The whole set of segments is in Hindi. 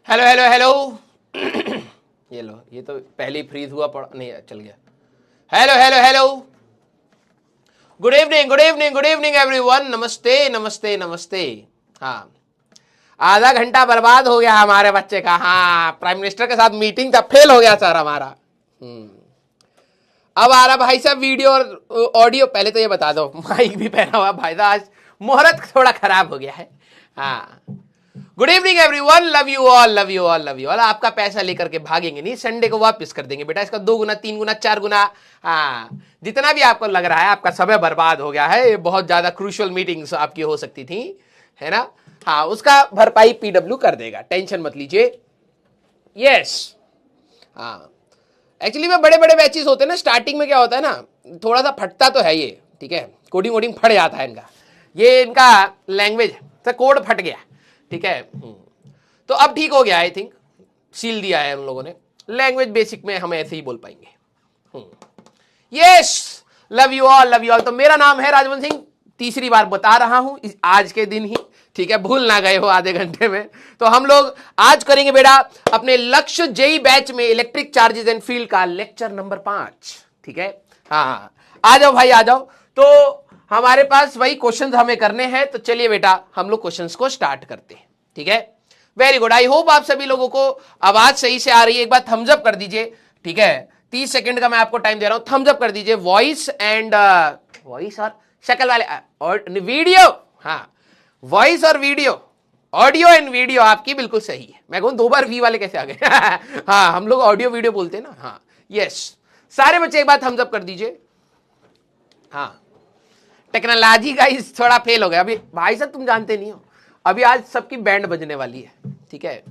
Hello hello hello. ये लो, ये तो पहले ही फ्रीज हुआ पड़ा, नहीं चल गया। Hello hello hello, good evening good evening good evening everyone, नमस्ते नमस्ते नमस्ते। हाँ, आधा घंटा बर्बाद हो गया हमारे बच्चे का। हाँ, प्राइम मिनिस्टर के साथ मीटिंग था, फेल हो गया सर हमारा। अब आ रहा भाई साहब वीडियो और ऑडियो। पहले तो ये बता दो, माइक भी पहना हुआ भाई साहब, आज मुहूर्त थोड़ा खराब हो गया है। हाँ, good evening everyone, love you all love you all love you all. आपका पैसा लेकर के भागेंगे नहीं, संडे को वापस कर देंगे बेटा, इसका 2 गुना 3 गुना 4 गुना। हाँ, जितना भी आपको लग रहा है आपका समय बर्बाद हो गया है, बहुत ज्यादा क्रूशियल मीटिंग्स आपकी हो सकती थी, है ना। हाँ, उसका भरपाई पीडब्ल्यू कर देगा, टेंशन मत लीजिए। यस, हाँ, एक्चुअली में बड़े बड़े बैचेस होते हैं ना, स्टार्टिंग में क्या होता है ना, थोड़ा सा फटता तो है ये, ठीक है, कोडिंग वोडिंग फट जाता है इनका, ये इनका लैंग्वेज तो कोड फट गया, ठीक है। तो अब ठीक हो गया, आई थिंक सील दिया है हम लोगों ने, लैंग्वेज बेसिक में हम ऐसे ही बोल पाएंगे। Yes, love you all love you all. तो मेरा नाम है राजवंत सिंह, तीसरी बार बता रहा हूं आज के दिन ही, ठीक है, भूल ना गए हो आधे घंटे में। तो हम लोग आज करेंगे बेटा अपने लक्ष्य जेई बैच में इलेक्ट्रिक चार्जेस एंड फील्ड का लेक्चर नंबर 5, ठीक है। हाँ, आ जाओ भाई आ जाओ। तो हमारे पास वही क्वेश्चंस हमें करने हैं, तो चलिए बेटा हम लोग क्वेश्चंस को स्टार्ट करते हैं, ठीक है। वेरी गुड, आई होप आप सभी लोगों को आवाज सही से आ रही है। एक बार थम्स अप कर दीजिए, ठीक है, 30 सेकंड का मैं आपको टाइम दे रहा हूं, थम्स अप कर दीजिए। वॉइस एंड वॉइस और शक्ल वाले और वीडियो, हाँ, वॉइस और वीडियो, ऑडियो एंड वीडियो आपकी बिल्कुल सही है। मैं कहूं 2 बार वी वाले कैसे आ गए। हाँ, हम लोग ऑडियो वीडियो बोलते हैं ना। हाँ, यस, सारे बच्चे एक बार थम्स अप कर दीजिए। हाँ, टेक्नोलॉजी का इस थोड़ा फेल हो गया अभी भाई साहब, तुम जानते नहीं हो, अभी आज सबकी बैंड बजने वाली है, ठीक है।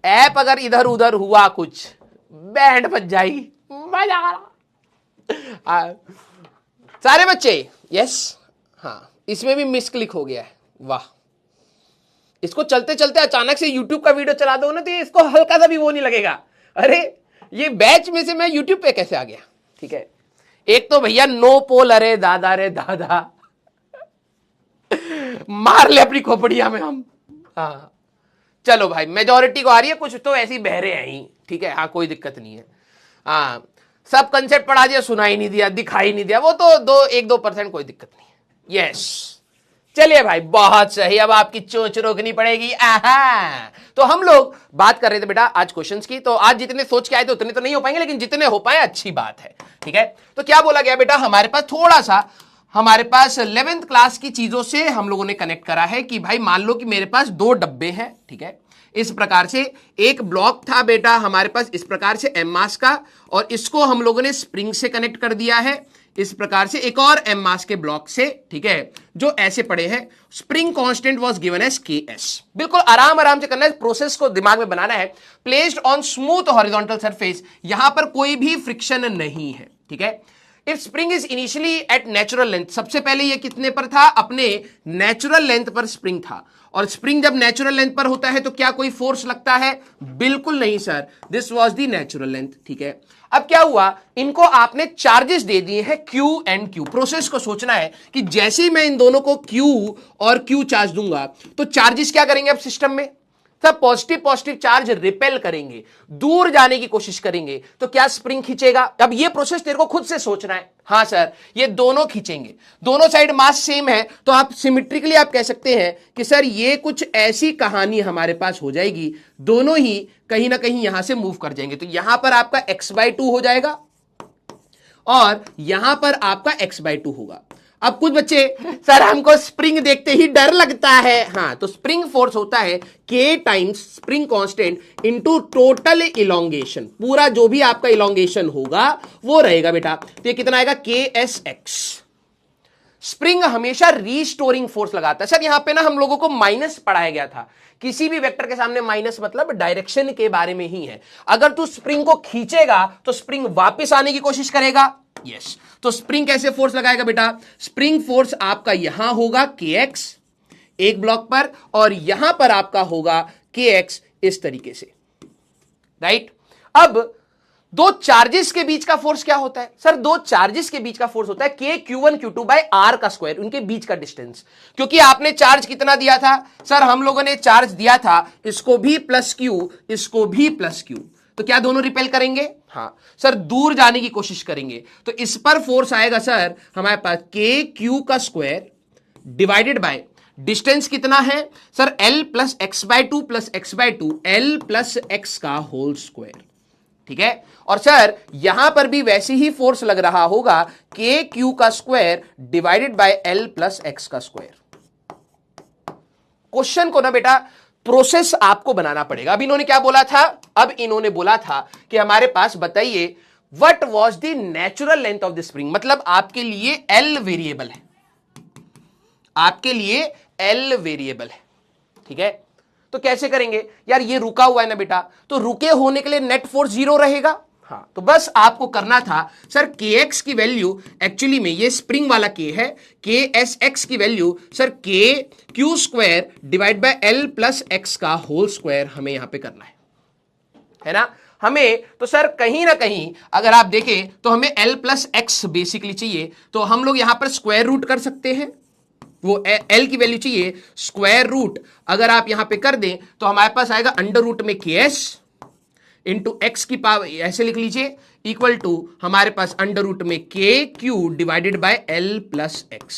ऐप अगर इधर उधर हुआ कुछ, बैंड बज जाएगी, मजा आ रहा। सारे बच्चे यस। हाँ, इसमें भी मिस क्लिक हो गया है, वाह। इसको चलते चलते अचानक से यूट्यूब का वीडियो चला दो ना, तो इसको हल्का सा भी वो नहीं लगेगा, अरे ये बैच में से मैं यूट्यूब पे कैसे आ गया, ठीक है। एक तो भैया नो पोल, अरे दादा रे दादा, मार ले अपनी खोपड़िया में हम। हाँ, चलो भाई, मेजोरिटी को आ रही है, कुछ तो ऐसी बहरे हैं ही, ठीक है। हाँ, कोई दिक्कत नहीं है। हाँ, सब कंसेप्ट पढ़ा दिया, सुनाई नहीं दिया, दिखाई नहीं दिया, वो तो 1-2% कोई दिक्कत नहीं है। यस, चलिए भाई, बहुत सही। अब आपकी चोंच रोकनी पड़ेगी। आहा, तो हम लोग बात कर रहे थे बेटा आज क्वेश्चंस की। तो आज जितने सोच के आए थे उतने तो नहीं हो पाएंगे, लेकिन जितने हो पाए अच्छी बात है, ठीक है। तो क्या बोला गया बेटा, हमारे पास थोड़ा सा, हमारे पास 11th क्लास की चीजों से हम लोगों ने कनेक्ट करा है कि भाई मान लो कि मेरे पास 2 डब्बे हैं, ठीक है। इस प्रकार से एक ब्लॉक था बेटा हमारे पास इस प्रकार से एम मास का, और इसको हम लोगों ने स्प्रिंग से कनेक्ट कर दिया है इस प्रकार से एक और एम मास के ब्लॉक से, ठीक है, जो ऐसे पड़े हैं। Spring constant was given as Ks। बिल्कुल आराम आराम से करना है, प्रोसेस को दिमाग में बनाना है। Placed on smooth horizontal surface, यहां पर कोई भी फ्रिक्शन नहीं है, ठीक है। If spring is initially at natural length, सबसे पहले ये कितने पर था, अपने नेचुरल लेंथ पर स्प्रिंग था। और स्प्रिंग जब नेचुरल लेंथ पर होता है तो क्या कोई फोर्स लगता है, बिल्कुल नहीं sir, this was the natural length, ठीक है। अब क्या हुआ, इनको आपने चार्जेस दे दिए हैं Q एंड Q। प्रोसेस को सोचना है कि जैसे ही मैं इन दोनों को Q और Q चार्ज दूंगा तो चार्जेस क्या करेंगे अब सिस्टम में, सब पॉजिटिव पॉजिटिव चार्ज रिपेल करेंगे, दूर जाने की कोशिश करेंगे, तो क्या स्प्रिंग खींचेगा। अब ये प्रोसेस तेरे को खुद से सोचना है। हाँ सर, ये दोनों खींचेंगे, दोनों साइड मास सेम है, तो आप सिमेट्रिकली आप कह सकते हैं कि सर ये कुछ ऐसी कहानी हमारे पास हो जाएगी, दोनों ही कहीं ना कहीं यहां से मूव कर जाएंगे। तो यहां पर आपका x/2 हो जाएगा और यहां पर आपका x/2 होगा। अब कुछ बच्चे, सर हमको स्प्रिंग देखते ही डर लगता है। हाँ, तो स्प्रिंग फोर्स होता है K times spring constant into total elongation, पूरा जो भी आपका इलोंगेशन होगा वो रहेगा बेटा। तो ये कितना आएगा, KSX। स्प्रिंग हमेशा रीस्टोरिंग फोर्स लगाता है। सर यहां पे ना हम लोगों को माइनस पढ़ाया गया था, किसी भी वेक्टर के सामने माइनस मतलब डायरेक्शन के बारे में ही है। अगर तू स्प्रिंग को खींचेगा तो स्प्रिंग वापस आने की कोशिश करेगा। यस, तो स्प्रिंग कैसे फोर्स लगाएगा बेटा, स्प्रिंग फोर्स आपका यहां होगा Kx एक ब्लॉक पर, और यहां पर आपका होगा Kx इस तरीके से, राइट। अब दो चार्जेस के बीच का फोर्स क्या होता है सर? दो चार्जेस के बीच का फोर्स होता है के Q1 Q2 बाय आर का स्क्वायर, उनके बीच का डिस्टेंस। क्योंकि आपने चार्ज कितना दिया था सर? हम लोगों ने चार्ज दिया था इसको भी प्लस क्यू, इसको भी प्लस क्यू, तो क्या दोनों रिपेल करेंगे? हाँ सर, दूर जाने की कोशिश करेंगे, तो इस पर फोर्स आएगा सर हमारे पास के क्यू का स्क्वायर डिवाइडेड बाय डिस्टेंस कितना है sir? L plus x by two plus x by two, L plus x का होल स्क्वायर। ठीक है, और सर यहां पर भी वैसे ही फोर्स लग रहा होगा के क्यू का square divided by L plus x का स्क्वायर। क्वेश्चन को ना बेटा प्रोसेस आपको बनाना पड़ेगा। अब इन्होंने क्या बोला था? अब इन्होंने बोला था कि हमारे पास बताइए what was the natural length of the spring, मतलब आपके लिए L वेरिएबल है, आपके लिए L वेरिएबल है। ठीक है, तो कैसे करेंगे यार? ये रुका हुआ है ना बेटा, तो रुके होने के लिए नेट फोर्स जीरो रहेगा। हाँ, तो बस आपको करना था सर kx की वैल्यू, एक्चुअली में ये स्प्रिंग वाला k है, ksx की value sir k Q square divide by L plus x का होल स्क्वायर हमें यहां पे करना है ना? हमें तो सर कहीं ना कहीं अगर आप देखें तो हमें L प्लस एक्स बेसिकली चाहिए, तो हम लोग यहां पर स्क्वायर रूट कर सकते हैं, वो L की वैल्यू चाहिए स्क्वायर रूट अगर आप यहां पे कर दें तो हमारे पास आएगा अंडर रूट में ks इंटू एक्स की पावर, ऐसे लिख लीजिए, इक्वल टू हमारे पास अंडर रूट में K Q divided by L plus x.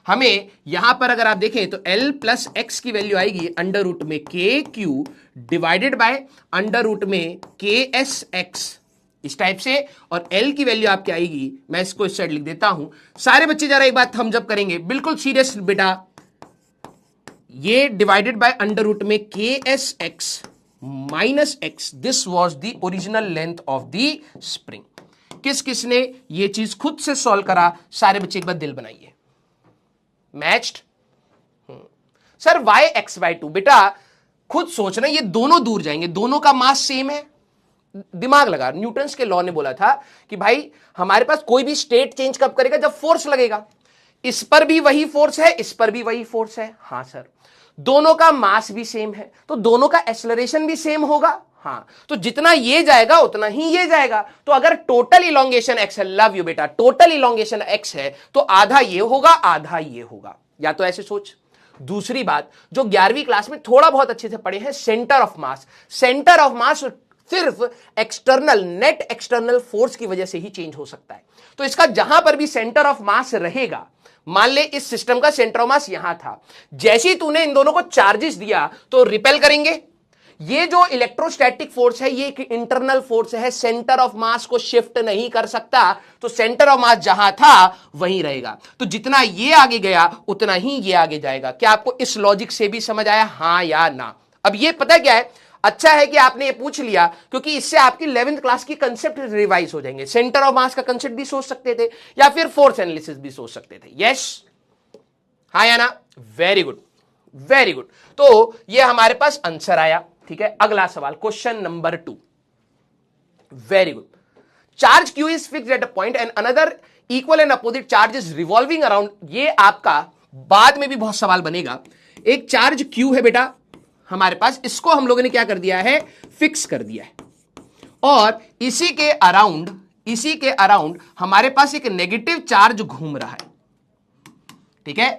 हमें यहां पर अगर आप देखें तो L प्लस एक्स की वैल्यू आएगी अंडर रूट में K Q divided by under root में के एस एक्स, इस टाइप से, और L की वैल्यू आपकी आएगी, मैं इसको इस साइड लिख देता हूं। सारे बच्चे जरा एक बात हम जब करेंगे बिल्कुल सीरियस बेटा, ये डिवाइडेड बाय अंडर रूट में K S x minus x, this was the original length of the spring. किस किसने ये चीज खुद से सॉल्व करा? सारे बच्चे एक बार दिल बनाइए। Matched sir y x by two, बेटा खुद सोचना, ये दोनों दूर जाएंगे, दोनों का मास सेम है। दिमाग लगा, न्यूटन्स के लॉ ने बोला था कि भाई हमारे पास कोई भी स्टेट चेंज कब करेगा? जब फोर्स लगेगा। इस पर भी वही फोर्स है, इस पर भी वही फोर्स है। हाँ सर, दोनों का मास भी सेम है, तो दोनों का एक्सेलरेशन भी सेम होगा। हाँ, तो जितना ये जाएगा उतना ही ये जाएगा। तो अगर टोटल इलोंगेशन x है, लव यू बेटा, टोटल इलोंगेशन x है तो आधा ये होगा, आधा ये होगा, या तो ऐसे सोच। दूसरी बात जो 11वीं क्लास में थोड़ा बहुत अच्छे से पढ़े हैं, centre of mass. Centre of mass सिर्फ एक्सटर्नल, नेट एक्सटर्नल फोर्स की वजह से ही चेंज हो सकता है। तो इसका जहां पर भी सेंटर ऑफ मास रहेगा, मान ले इस सिस्टम का सेंटर ऑफ मास यहां था, जैसे ही तूने इन दोनों को चार्जेस दिया तो रिपेल करेंगे। ये जो इलेक्ट्रोस्टैटिक फोर्स है ये एक इंटरनल फोर्स है, सेंटर ऑफ मास को शिफ्ट नहीं कर सकता, तो सेंटर ऑफ मास जहां था वहीं रहेगा। तो जितना ये आगे गया उतना ही ये आगे जाएगा। क्या आपको इस लॉजिक से भी समझ आया? हाँ या ना? अब ये पता क्या है, अच्छा है कि आपने ये पूछ लिया, क्योंकि इससे आपकी 11वीं क्लास की कंसेप्ट रिवाइज हो जाएंगे। सेंटर ऑफ मास का कंसेप्ट भी सोच सकते थे या फिर फोर्स एनालिसिस भी सोच सकते थे। यस, हाँ या ना? Very good, very good. तो ये हमारे पास आंसर आया। ठीक है, अगला सवाल, question number 2। Very good. Charge Q is fixed at a point and another equal and opposite charge is revolving around. ये आपका बाद में भी बहुत सवाल बनेगा। एक चार्ज क्यू है बेटा हमारे पास, इसको हम लोगों ने क्या कर दिया है? फिक्स कर दिया है, और इसी के अराउंड हमारे पास एक नेगेटिव चार्ज घूम रहा है। ठीक है,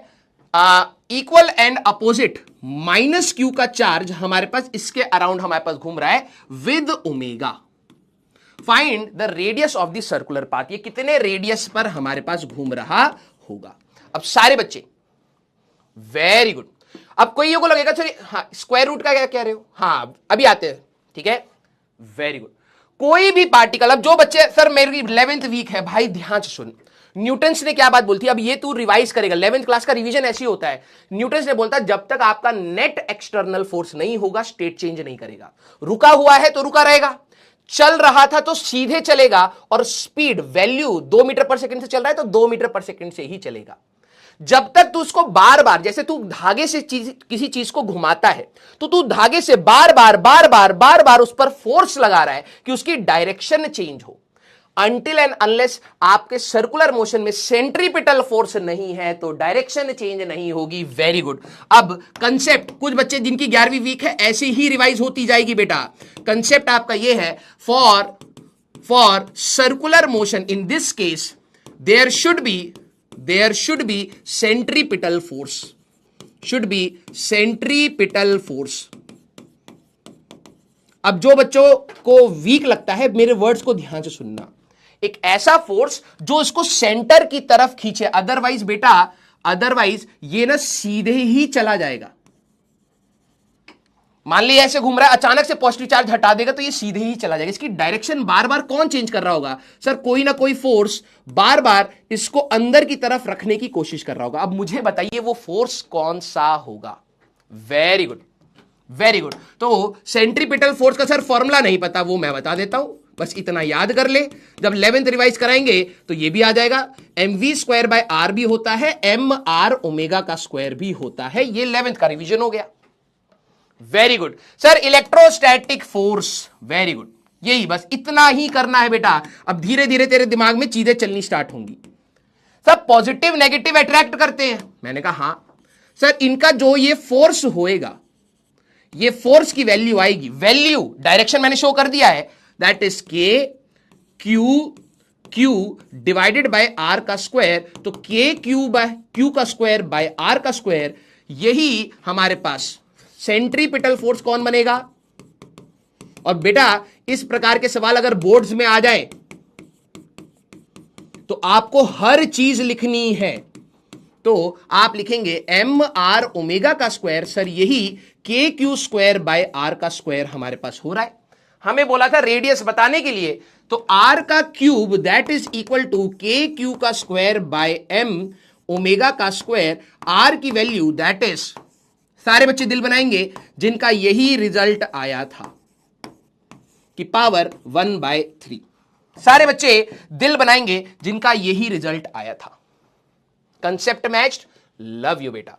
equal and opposite minus Q का चार्ज हमारे पास इसके अराउंड हमारे पास घूम रहा है with omega. Find the radius of the circular path. ये कितने रेडियस पर हमारे पास घूम रहा होगा? अब सारे बच्चे वेरी गुड। अब कोई को लगेगा सर हाँ स्क्वायर रूट का क्या कह रहे हो? हाँ अभी आते हैं। ठीक है, वेरी गुड। कोई भी पार्टिकल, अब जो बच्चे सर मेरी 11th वीक है, भाई ध्यान से सुन, न्यूटन्स ने क्या बात बोलती है, अब ये तू रिवाइज करेगा। 11th क्लास का रिवीजन ऐसी होता है। न्यूटन्स ने बोलता है जब तक आपका नेट एक्सटर्नल फोर्स नहीं होगा स्टेट चेंज नहीं करेगा। रुका हुआ है तो रुका रहेगा, चल रहा था तो सीधे चलेगा, और स्पीड वैल्यू 2 मीटर पर सेकंड से चल रहा है तो 2 मीटर पर सेकंड से ही चलेगा। जब तक तू उसको बार बार, जैसे तू धागे से किसी चीज को घुमाता है तो तू धागे से बार बार उस पर फोर्स लगा रहा है कि उसकी डायरेक्शन चेंज हो। अनटिल एंड अनलेस आपके सर्कुलर मोशन में सेंट्रीपिटल फोर्स नहीं है तो डायरेक्शन चेंज नहीं होगी। Very good. अब कंसेप्ट, कुछ बच्चे जिनकी 11वीं वीक है ऐसे ही रिवाइज होती जाएगी बेटा। कंसेप्ट आपका ये है, for for circular motion in this case there should be centripetal force, should be centripetal force. अब जो बच्चों को वीक लगता है, मेरे वर्ड्स को ध्यान से सुनना, एक ऐसा फोर्स जो इसको सेंटर की तरफ खींचे, अदरवाइज बेटा, अदरवाइज ये ना सीधे ही चला जाएगा। मान लीजिए ऐसे घूम रहा है, अचानक से पॉजिटिव चार्ज हटा देगा तो ये सीधे ही चला जाएगा। इसकी डायरेक्शन बार बार कौन चेंज कर रहा होगा? सर कोई ना कोई फोर्स बार बार इसको अंदर की तरफ रखने की कोशिश कर रहा होगा। अब मुझे बताइए वो फोर्स कौन सा होगा? Very good, very good. तो सेंट्रीपिटल फोर्स का सर फॉर्मूला नहीं पता, वो मैं बता देता हूं, बस इतना याद कर ले। जब 11th रिवाइज कराएंगे तो ये भी आ जाएगा, mv²/r भी होता है, mr ओमेगा का स्क्वायर भी होता है। ये 11th का रिवीजन हो गया। Very good sir. Electrostatic force, very good, यही बस इतना ही करना है बेटा। अब धीरे धीरे तेरे दिमाग में चीजें चलनी स्टार्ट होंगी। सब पॉजिटिव नेगेटिव अट्रैक्ट करते हैं, मैंने कहा हां सर। इनका जो ये फोर्स होएगा, ये फोर्स की वैल्यू आएगी, वैल्यू डायरेक्शन मैंने शो कर दिया है, दैट इज के क्यू डिवाइडेड बाय आर का स्क्वायर। तो के क्यू का स्क्वायर बाय आर का स्क्वायर, यही हमारे पास सेंट्रीपिटल फोर्स कौन बनेगा। और बेटा इस प्रकार के सवाल अगर बोर्ड्स में आ जाए तो आपको हर चीज लिखनी है। तो आप लिखेंगे एम आर ओमेगा का स्क्वायर, सर यही के क्यू स्क्वायर बाय आर का स्क्वायर हमारे पास हो रहा है। हमें बोला था रेडियस बताने के लिए, तो आर का cube that is equal to K Q का स्क्वायर बाय एम ओमेगा का स्क्वायर। आर की वैल्यू दैट इज, सारे बच्चे दिल बनाएंगे जिनका यही रिजल्ट आया था कि पावर 1/3। सारे बच्चे दिल बनाएंगे जिनका यही रिजल्ट आया था। कंसेप्ट मैच्ड, लव यू बेटा।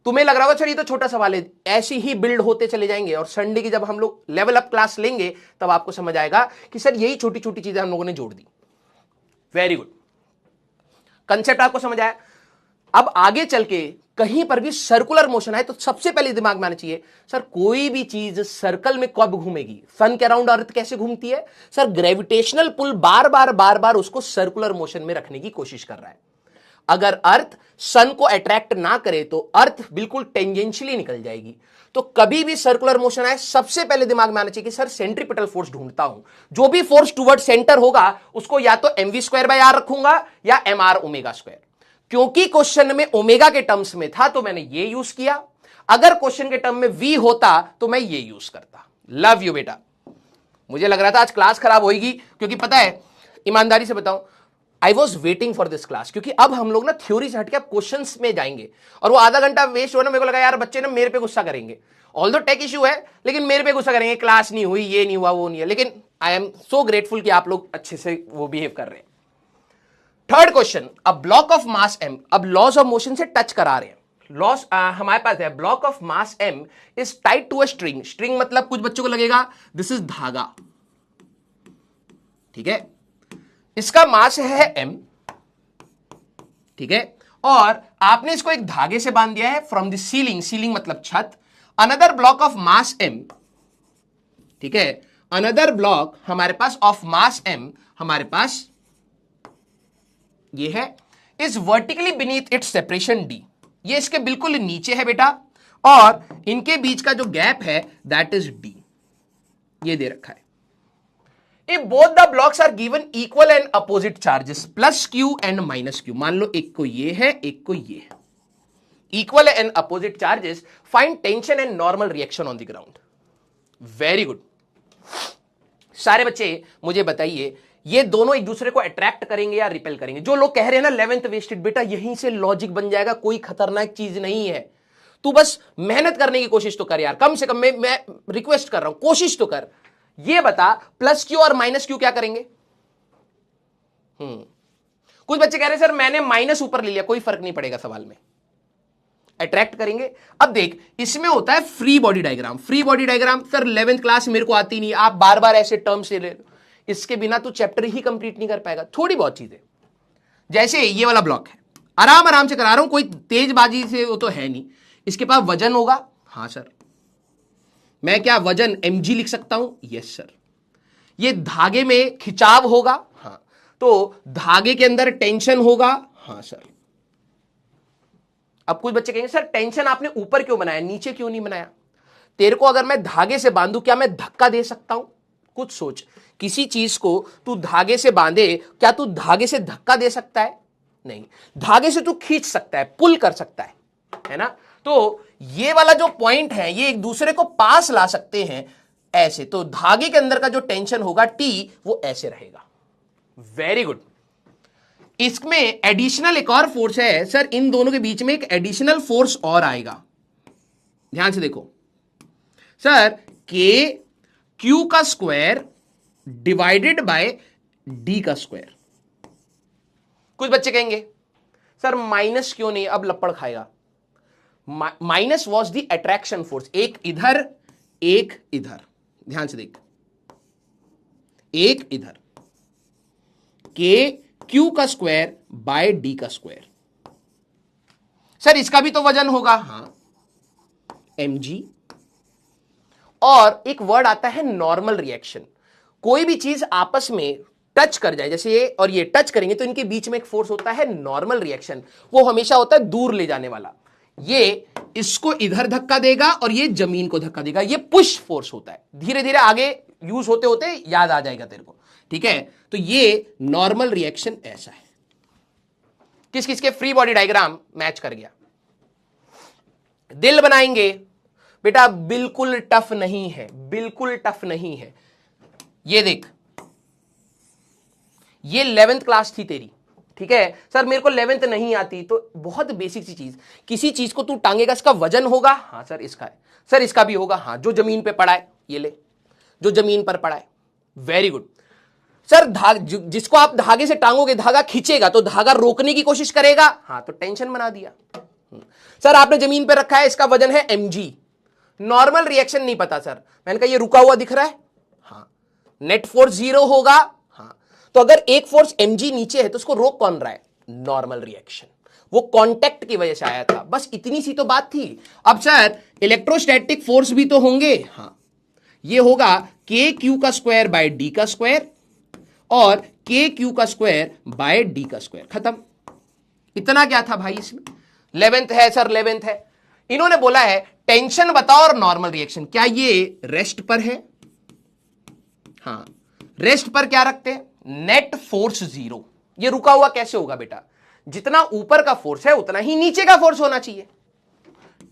तुम्हें लग रहा होगा सर ये तो छोटा सवाल है, ऐसे ही बिल्ड होते चले जाएंगे और संडे की जब हम लोग लेवल अप क्लास लेंगे तब आपको समझ आएगा कि सर यही छोटी छोटी चीजें हम लोगों ने जोड़ दी। वेरी गुड, कंसेप्ट आपको समझ आया। अब आगे चल के कहीं पर भी सर्कुलर मोशन है तो सबसे पहले दिमाग में आना चाहिए, सर कोई भी चीज सर्कल में कब घूमेगी? सन के अराउंड अर्थ कैसे घूमती है? सर ग्रेविटेशनल पुल बार बार उसको सर्कुलर मोशन में रखने की कोशिश कर रहा है। अगर अर्थ सन को अट्रैक्ट ना करे तो अर्थ बिल्कुल टेंजेंशियली निकल जाएगी। तो कभी भी सर्कुलर मोशन आए सबसे पहले दिमाग में आना चाहिए कि सर सेंट्रीपिटल फोर्स ढूंढता हूं, जो भी फोर्स टुवर्ड सेंटर होगा उसको या तो mv²/r रखूंगा या mr ओमेगा स्क्वायर। क्योंकि क्वेश्चन में ओमेगा के टर्म्स में था तो मैंने ये यूज किया, अगर क्वेश्चन के टर्म में v होता तो मैं ये यूज करता। लव यू बेटा। मुझे लग रहा था आज क्लास खराब होगी, क्योंकि पता है ईमानदारी से बताऊं, I was waiting for this class, क्योंकि अब हम लोग ना थ्योरी से हटके क्वेश्चंस में जाएंगे और वो आधा घंटा वेस्ट हो ना, मेरे को लगा यार बच्चे ना मेरे पे गुस्सा करेंगे। ऑल्दो टेक इशू है लेकिन मेरे पे गुस्सा करेंगे, क्लास नहीं हुई, ये नहीं हुआ, वो नहीं है। लेकिन आई एम सो ग्रेटफुल कि आप लोग अच्छे से वो बिहेव कर रहे हैं। Third question, a block of mass m, अब लॉज ऑफ मोशन से टच करा रहे हैं। लॉस हमारे पास है, block of mass m is tied to a string. String मतलब कुछ बच्चों को लगेगा दिस इज धागा, ठीक है, इसका मास है m, ठीक है, और आपने इसको एक धागे से बांध दिया है फ्रॉम द सीलिंग, सीलिंग मतलब छत। Another block of mass m, ठीक है, अनदर ब्लॉक हमारे पास ऑफ मास m हमारे पास ये है, is vertically beneath it's separation d, ये इसके बिल्कुल नीचे है बेटा, और इनके बीच का जो गैप है दैट इज d, ये दे रखा है। If both the blocks are given equal and opposite charges plus q and minus q, मान लो एक को ये है एक को ये है, equal and opposite charges, find tension and normal reaction on the ground. Very good. सारे बच्चे मुझे बताइए ये दोनों एक दूसरे को अट्रैक्ट करेंगे या रिपेल करेंगे? जो लोग कह रहे हैं ना 11th वेस्टेड, बेटा यहीं से लॉजिक बन जाएगा, कोई खतरनाक चीज नहीं है। तू बस मेहनत करने की कोशिश तो कर यार, कम से कम मैं रिक्वेस्ट कर रहा हूं, कोशिश तो कर। ये बता प्लस क्यू और माइनस क्यू क्या करेंगे? कुछ बच्चे कह रहे हैं सर मैंने माइनस ऊपर ले लिया, कोई फर्क नहीं पड़ेगा सवाल में, अट्रैक्ट करेंगे। अब देख इसमें होता है free body diagram. Free body diagram sir 11th class मेरे को आती नहीं, आप बार बार ऐसे टर्म से ले लो, इसके बिना तू चैप्टर ही कंप्लीट नहीं कर पाएगा। थोड़ी बहुत चीजें, जैसे ये वाला ब्लॉक है, आराम आराम से करा रहा हूं, कोई तेजबाजी से वो तो है नहीं। इसके पास वजन होगा, हाँ सर। मैं क्या वजन mg लिख सकता हूं? Yes sir. ये धागे में खिंचाव होगा, हाँ, तो धागे के अंदर टेंशन होगा, हाँ सर। अब कुछ बच्चे कहेंगे सर टेंशन आपने ऊपर क्यों बनाया, नीचे क्यों नहीं बनाया? तेरे को अगर मैं धागे से बांधू, क्या मैं धक्का दे सकता हूं? कुछ सोच, किसी चीज को तू धागे से बांधे, क्या तू धागे से धक्का दे सकता है? नहीं। धागे से तू खींच सकता है, पुल कर सकता है ना? तो ये वाला जो पॉइंट है, ये एक दूसरे को पास ला सकते हैं ऐसे। तो धागे के अंदर का जो टेंशन होगा टी, वो ऐसे रहेगा। Very good. इसमें एडिशनल एक और फोर्स है सर, इन दोनों के बीच में एक एडिशनल फोर्स और आएगा। ध्यान से देखो सर, के क्यू का स्क्वायर डिवाइडेड बाय डी का स्क्वायर। कुछ बच्चे कहेंगे सर माइनस क्यों नहीं, अब लपड़ खाएगा। Minus was the attraction force, एक इधर एक इधर। ध्यान से देख, एक इधर, के क्यू का स्क्वायर बाय डी का स्क्वायर। सर इसका भी तो वजन होगा, हाँ, mg। और एक वर्ड आता है नॉर्मल रिएक्शन। कोई भी चीज आपस में टच कर जाए, जैसे ये और ये टच करेंगे, तो इनके बीच में एक फोर्स होता है नॉर्मल रिएक्शन। वो हमेशा होता है दूर ले जाने वाला। ये इसको इधर धक्का देगा और ये जमीन को धक्का देगा। ये पुश फोर्स होता है। धीरे धीरे आगे यूज होते होते याद आ जाएगा तेरे को, ठीक है? तो ये नॉर्मल रिएक्शन ऐसा है। किस किस के फ्री बॉडी डायग्राम मैच कर गया? दिल बनाएंगे बेटा, बिल्कुल टफ नहीं है, बिल्कुल टफ नहीं है। ये देख, ये 11th क्लास थी तेरी, ठीक है? सर मेरे को 11th नहीं आती, तो बहुत बेसिक सी चीज, किसी चीज को तू टांगेगा, इसका वजन होगा, हाँ सर इसका है, सर इसका भी होगा, हाँ, जो जमीन पे पड़ा है, ये ले, जो जमीन पर पड़ा है। Very good sir. जिसको आप धागे से टांगोगे, धागा खींचेगा तो धागा रोकने की कोशिश करेगा, हाँ, तो टेंशन बना दिया। सर आपने जमीन पे रखा है, इसका वजन है mg। नॉर्मल रिएक्शन नहीं पता सर, मैंने कहा ये रुका हुआ दिख रहा है, हाँ, नेट फोर्स 0 होगा, हाँ, तो अगर एक फोर्स mg नीचे है तो उसको रोक कौन रहा है? Normal reaction. वो कांटेक्ट की वजह से आया था, बस इतनी सी तो बात थी। अब सर इलेक्ट्रोस्टैटिक फोर्स भी तो होंगे, हाँ, ये होगा के क्यू का स्क्वायर बाय डी का स्क्वायर और के क्यू का स्क्वायर बाय डी का स्क्वायर। खत्म। इतना क्या था भाई इसमें? 11th है सर, 11th है। इन्होंने बोला है टेंशन बताओ और नॉर्मल रिएक्शन। क्या ये रेस्ट पर है? हाँ, रेस्ट पर क्या रखते हैं? Net force 0। ये रुका हुआ कैसे होगा बेटा? जितना ऊपर का फोर्स है उतना ही नीचे का फोर्स होना चाहिए।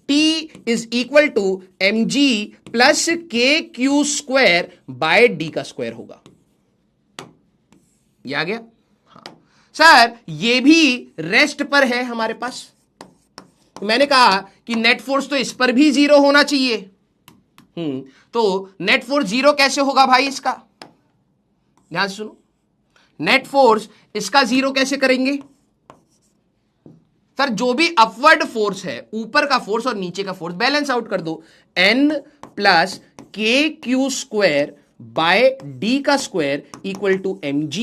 T is equal to mg plus K Q square by D का स्क्वायर होगा। ये आ गया? हाँ सर, ये भी रेस्ट पर है हमारे पास। तो मैंने कहा कि नेट फोर्स तो इस पर भी 0 होना चाहिए। तो नेट फोर्स 0 कैसे होगा भाई इसका? ध्यान से सुनो, नेट फोर्स इसका 0 कैसे करेंगे? सर जो भी अपवर्ड फोर्स है, ऊपर का फोर्स और नीचे का फोर्स बैलेंस आउट कर दो। n plus K Q square by D का स्क्वायर इक्वल टू mg।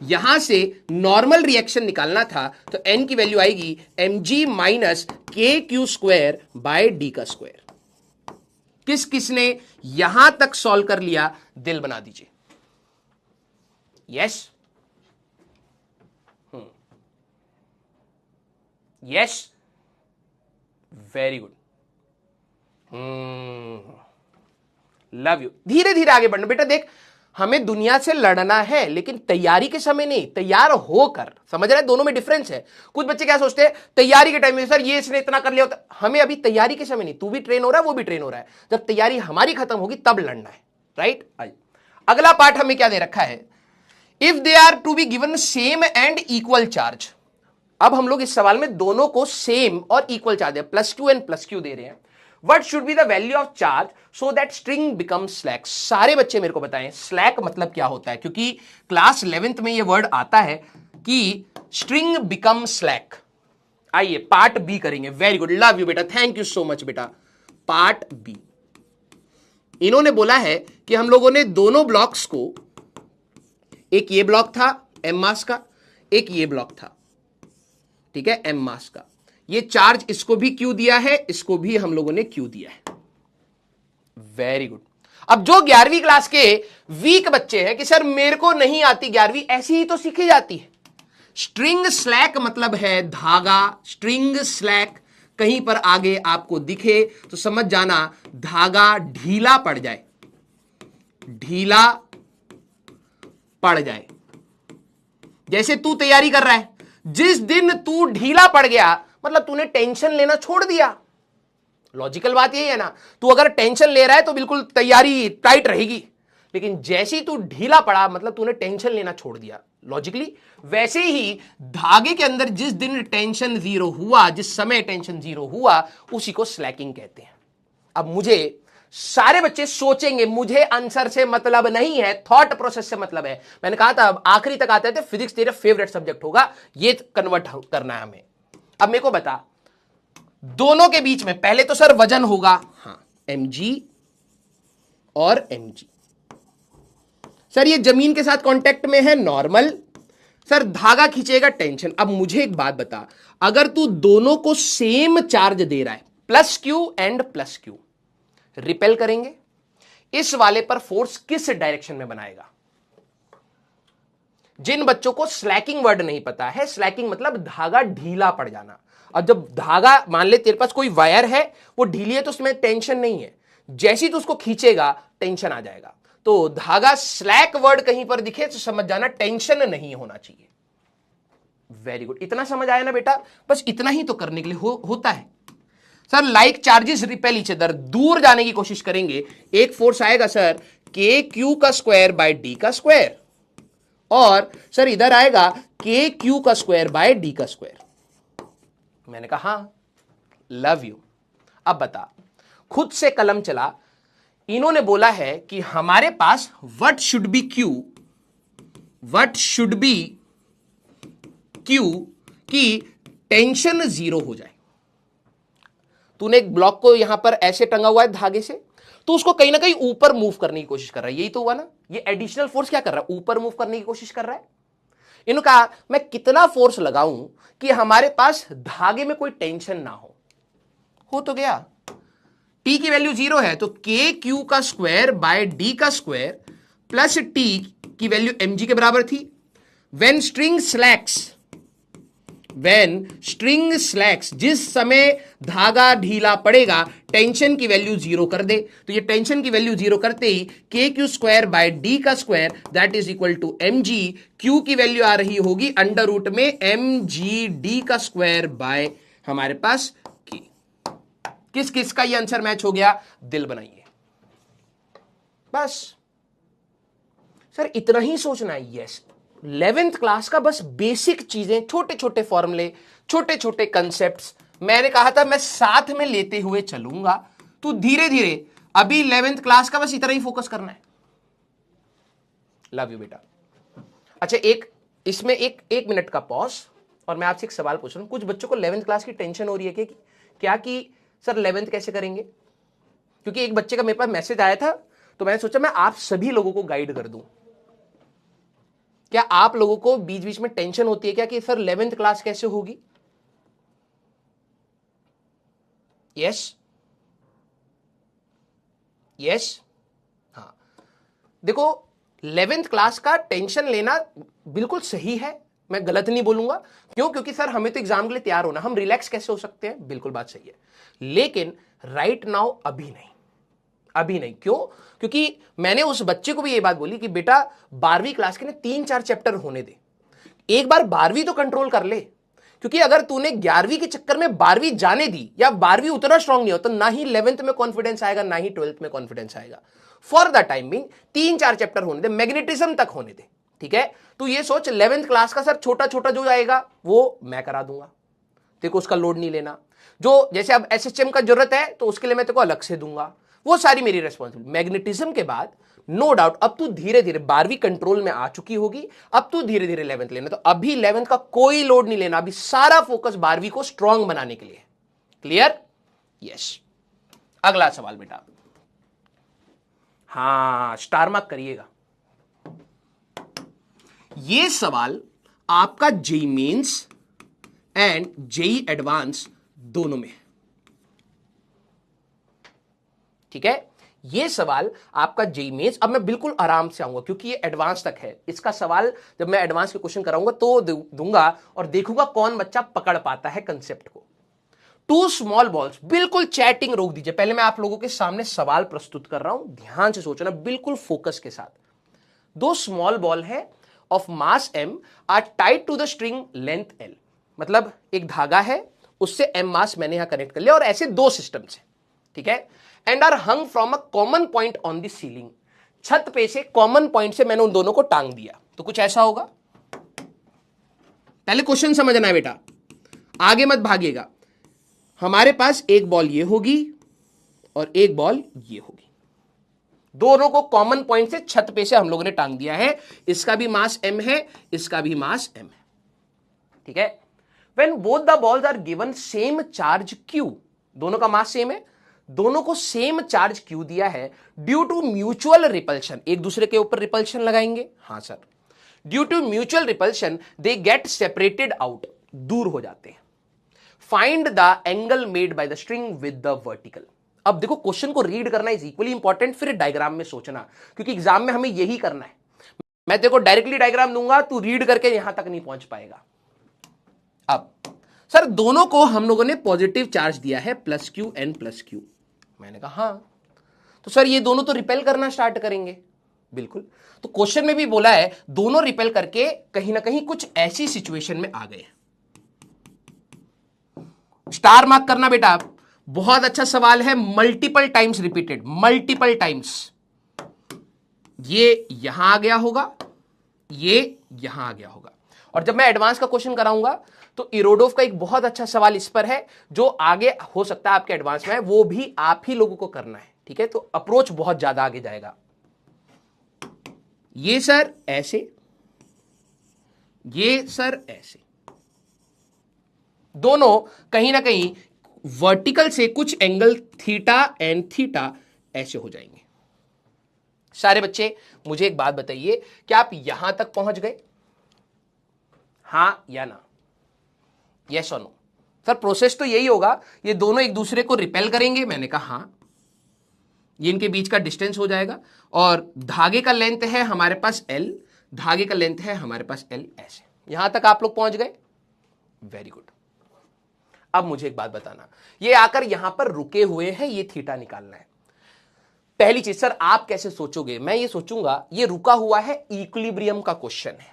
यहां से नॉर्मल रिएक्शन निकालना था, तो n की वैल्यू आएगी mg माइनस के क्यू स्क्वायर बाय डी का स्क्वायर। किस किसने यहां तक सॉल्व कर लिया? दिल बना दीजिए। Yes, yes, very good, love you. धीरे धीरे आगे बढ़ना बेटा। देख, हमें दुनिया से लड़ना है, लेकिन तैयारी के समय नहीं, तैयार होकर। समझ रहे हैं? दोनों में डिफरेंस है। कुछ बच्चे क्या सोचते हैं तैयारी के टाइम में, सर ये इसने इतना कर लिया होता। हमें अभी तैयारी के समय नहीं, तू भी ट्रेन हो रहा है, वो भी ट्रेन हो रहा है। जब तैयारी हमारी खत्म होगी तब लड़ना है, राइट? अगला पार्ट हमें क्या दे रखा है? If they are to be given same and equal charge. अब हम लोग इस सवाल में दोनों को सेम और इक्वल चार्ज है, +q एंड +q दे रहे हैं। What should be the value of charge so that string become slack? सारे बच्चे मेरे को बताएं स्लैक मतलब क्या होता है, क्योंकि क्लास 11th में ये वर्ड आता है कि स्ट्रिंग बिकम स्लैक। आइए पार्ट बी करेंगे। वेरी गुड, लव यू बेटा, थैंक यू सो मच बेटा। पार्ट बी, इन्होंने बोला है कि हम लोगों ने दोनों ब्लॉक्स को, एक ये ब्लॉक था m मास का, एक ये ब्लॉक था, ठीक है, m मास का। ये चार्ज इसको भी q दिया है, इसको भी हम लोगों ने q दिया है। Very good. अब जो 11वीं क्लास के वीक बच्चे हैं कि सर मेरे को नहीं आती 11वीं, ऐसी ही तो सीखी जाती है। स्ट्रिंग स्लैक मतलब है धागा, स्ट्रिंग स्लैक कहीं पर आगे आपको दिखे तो समझ जाना धागा ढीला पड़ जाए, ढीला पड़ जाए। जैसे तू तैयारी कर रहा है, जिस दिन तू ढीला पड़ गया मतलब तूने टेंशन लेना छोड़ दिया। लॉजिकल बात यही है ना, तू अगर टेंशन ले रहा है तो बिल्कुल तैयारी टाइट रहेगी, लेकिन जैसे ही तू ढीला पड़ा मतलब तूने टेंशन लेना छोड़ दिया लॉजिकली। वैसे ही धागे के अंदर जिस दिन टेंशन जीरो हुआ, जिस समय टेंशन जीरो हुआ, उसी को स्लैकिंग कहते हैं। अब मुझे सारे बच्चे सोचेंगे मुझे आंसर से मतलब नहीं है, थॉट प्रोसेस से मतलब है। मैंने कहा था आखिरी तक आते थे फिजिक्स तेरा फेवरेट सब्जेक्ट होगा, ये कन्वर्ट करना है हमें। अब मेरे को बता, दोनों के बीच में पहले तो सर वजन होगा, हाँ mg और mg। सर ये जमीन के साथ कांटेक्ट में है, नॉर्मल। सर धागा खींचेगा, टेंशन। अब मुझे एक बात बता, अगर तू दोनों को सेम चार्ज दे रहा है, plus Q and plus Q, repel करेंगे, इस वाले पर फोर्स किस डायरेक्शन में बनाएगा? जिन बच्चों को स्लैकिंग वर्ड नहीं पता है, स्लैकिंग मतलब धागा ढीला पड़ जाना। और जब धागा, मान ले तेरे पास कोई वायर है, वो ढीली है तो उसमें टेंशन नहीं है, जैसी तू उसको खींचेगा टेंशन आ जाएगा। तो धागा स्लैक वर्ड कहीं पर दिखे तो समझ जाना टेंशन नहीं होना चाहिए। वेरी गुड, इतना समझ आया ना बेटा? बस इतना ही तो करने के लिए होता है। Sir like charges repel each other, दूर जाने की कोशिश करेंगे। एक फोर्स आएगा सर के क्यू का स्क्वायर बाय डी का स्क्वायर, और सर इधर आएगा के क्यू का स्क्वायर बाय डी का स्क्वायर। मैंने कहा हाँ, लव यू। अब बता, खुद से कलम चला। इन्होंने बोला है कि हमारे पास what should be Q, what should be Q की टेंशन जीरो हो जाए। तूने एक ब्लॉक को यहां पर ऐसे टंगा हुआ है धागे से, तो उसको कहीं ना कहीं ऊपर मूव करने की कोशिश कर रहा है, यही तो हुआ ना। ये एडिशनल फोर्स क्या कर रहा है? ऊपर मूव करने की कोशिश कर रहा है। इन्होंने कहा मैं कितना फोर्स लगाऊं कि हमारे पास धागे में कोई टेंशन ना हो तो गया। T की वैल्यू जीरो है तो के क्यू का स्क्वायर बाय डी का स्क्वायर प्लस टी की वैल्यू mg के बराबर थी। When string slacks, जिस समय धागा ढीला पड़ेगा टेंशन की वैल्यू जीरो कर दे, तो ये टेंशन की वैल्यू जीरो करते ही K Q square by D का square that is equal to mg, Q की वैल्यू आ रही होगी अंडर रूट में mg डी का स्क्वायर बाय हमारे पास k। किस किस का ये आंसर मैच हो गया? दिल बनाइए बस। सर इतना ही सोचना है? यस, 11th क्लास का बस बेसिक चीजें, छोटे छोटे फॉर्मूले, छोटे छोटे कंसेप्ट्स, मैंने कहा था मैं साथ में लेते हुए चलूंगा। तू धीरे धीरे, अभी 11th क्लास का बस इतना ही फोकस करना है। लव यू बेटा। अच्छा, इसमें एक मिनट का पॉज, और मैं आपसे एक सवाल पूछ रहा हूं। कुछ बच्चों को 11th क्लास की टेंशन हो रही है क्या कि सर 11th कैसे करेंगे? क्योंकि एक बच्चे का मेरे पास मैसेज आया था, तो मैंने सोचा मैं आप सभी लोगों को गाइड कर दूं। क्या आप लोगों को बीच बीच में टेंशन होती है क्या कि सर 11th क्लास कैसे होगी? यस यस, हाँ। देखो, 11th क्लास का टेंशन लेना बिल्कुल सही है, मैं गलत नहीं बोलूंगा। क्यों? क्योंकि सर हमें तो एग्जाम के लिए तैयार होना, हम रिलैक्स कैसे हो सकते हैं? बिल्कुल बात सही है, लेकिन राइट नाउ अभी नहीं, अभी नहीं। क्यों? क्योंकि मैंने उस बच्चे को भी ये बात बोली कि बेटा 12वीं क्लास के 3-4 चैप्टर होने दे, एक बार 12वीं तो कंट्रोल कर ले। क्योंकि अगर तूने 11वीं के चक्कर में 12वीं जाने दी या 12वीं उतना स्ट्रांग नहीं हो तो ना ही 11th में कॉन्फिडेंस आएगा, ना ही 12th में कॉन्फिडेंस आएगा। For the time being 3-4 chapter होने दे, मैग्नेटिज्म तक होने दे, ठीक है? तू ये सोच 11th क्लास का सर छोटा छोटा जो आएगा वो मैं करा दूंगा, तेरे को उसका लोड नहीं लेना। जो जैसे अब एसएचएम का जरूरत है तो उसके लिए मैं तेरे को अलग से दूंगा, वो सारी मेरी रिस्पॉन्सिबिलिटी। मैग्नेटिज्म के बाद नो डाउट अब तू धीरे धीरे 12वीं कंट्रोल में आ चुकी होगी, अब तू धीरे धीरे 11th लेना। तो अभी 11th का कोई लोड नहीं लेना, अभी सारा फोकस 12वीं को स्ट्रांग बनाने के लिए। क्लियर? यस। अगला सवाल बेटा, हाँ स्टार मार्क करिएगा। ये सवाल आपका JEE Mains and JEE advance दोनों में, ठीक है? ये सवाल आपका जेईई मेंस, अब मैं बिल्कुल आराम से आऊंगा क्योंकि ये एडवांस तक है। इसका सवाल जब मैं एडवांस के क्वेश्चन कराऊंगा तो दूंगा और देखूंगा कौन बच्चा पकड़ पाता है कंसेप्ट को। टू स्मॉल बॉल्स, बिल्कुल चैटिंग रोक दीजिए, पहले मैं आप लोगों के सामने सवाल प्रस्तुत कर रहा हूं, ध्यान से सोचना बिल्कुल फोकस के साथ। दो स्मॉल बॉल है of mass m are tied to the string length l, मतलब एक धागा है उससे m मास मैंने यहां कनेक्ट कर लिया और ऐसे दो सिस्टम्स है, ठीक है, and are hung from a common point on the ceiling, छत पे से कॉमन पॉइंट से मैंने उन दोनों को टांग दिया, तो कुछ ऐसा होगा। पहले क्वेश्चन समझना है बेटा, आगे मत भागिएगा। हमारे पास एक बॉल ये होगी और एक बॉल ये होगी, दोनों को कॉमन पॉइंट से छत पे से हम लोगों ने टांग दिया है, इसका भी मास m है, इसका भी मास m है, ठीक है। When both the balls are given same charge q, दोनों का मास सेम है, दोनों को सेम चार्ज q दिया है, ड्यू टू म्यूचुअल रिपल्शन, एक दूसरे के ऊपर रिपल्शन लगाएंगे, हाँ sir, due to mutual repulsion they get separated out, दूर हो जाते हैं। Find the angle made by the string with the vertical. अब देखो क्वेश्चन को रीड करना इज इक्वली इंपॉर्टेंट, फिर डायग्राम में सोचना, क्योंकि एग्जाम में हमें यही करना है। मैं देखो डायरेक्टली डायग्राम दूंगा, तू रीड करके यहां तक नहीं पहुंच पाएगा। अब सर दोनों को हम लोगों ने पॉजिटिव चार्ज दिया है plus Q N plus Q, मैंने कहा हाँ, तो सर ये दोनों तो रिपेल करना स्टार्ट करेंगे, बिल्कुल। तो क्वेश्चन में भी बोला है दोनों रिपेल करके कहीं ना कहीं कुछ ऐसी सिचुएशन में आ गए। स्टार मार्क करना बेटा, बहुत अच्छा सवाल है, multiple times repeated, multiple times. ये यहां आ गया होगा, ये यहां आ गया होगा, और जब मैं एडवांस का क्वेश्चन कराऊंगा तो इरोडोव का एक बहुत अच्छा सवाल इस पर है जो आगे हो सकता है आपके एडवांस में है, वो भी आप ही लोगों को करना है, ठीक है। तो अप्रोच बहुत ज्यादा आगे जाएगा। ये सर ऐसे, ये सर ऐसे, दोनों कहीं ना कहीं वर्टिकल से कुछ एंगल थीटा एंड थीटा ऐसे हो जाएंगे। सारे बच्चे मुझे एक बात बताइए, क्या आप यहां तक पहुंच गए, हां या ना, यस और नो। सर प्रोसेस तो यही होगा, ये दोनों एक दूसरे को रिपेल करेंगे, मैंने कहा हां, ये इनके बीच का डिस्टेंस हो जाएगा, और धागे का लेंथ है हमारे पास l, धागे का लेंथ है हमारे पास l, ऐसे यहां तक आप लोग पहुंच गए, वेरी गुड। अब मुझे एक बात बताना, ये आकर यहां पर रुके हुए हैं, ये थीटा निकालना है। पहली चीज सर आप कैसे सोचोगे, मैं ये सोचूंगा ये रुका हुआ है, इक्विलिब्रियम का क्वेश्चन है।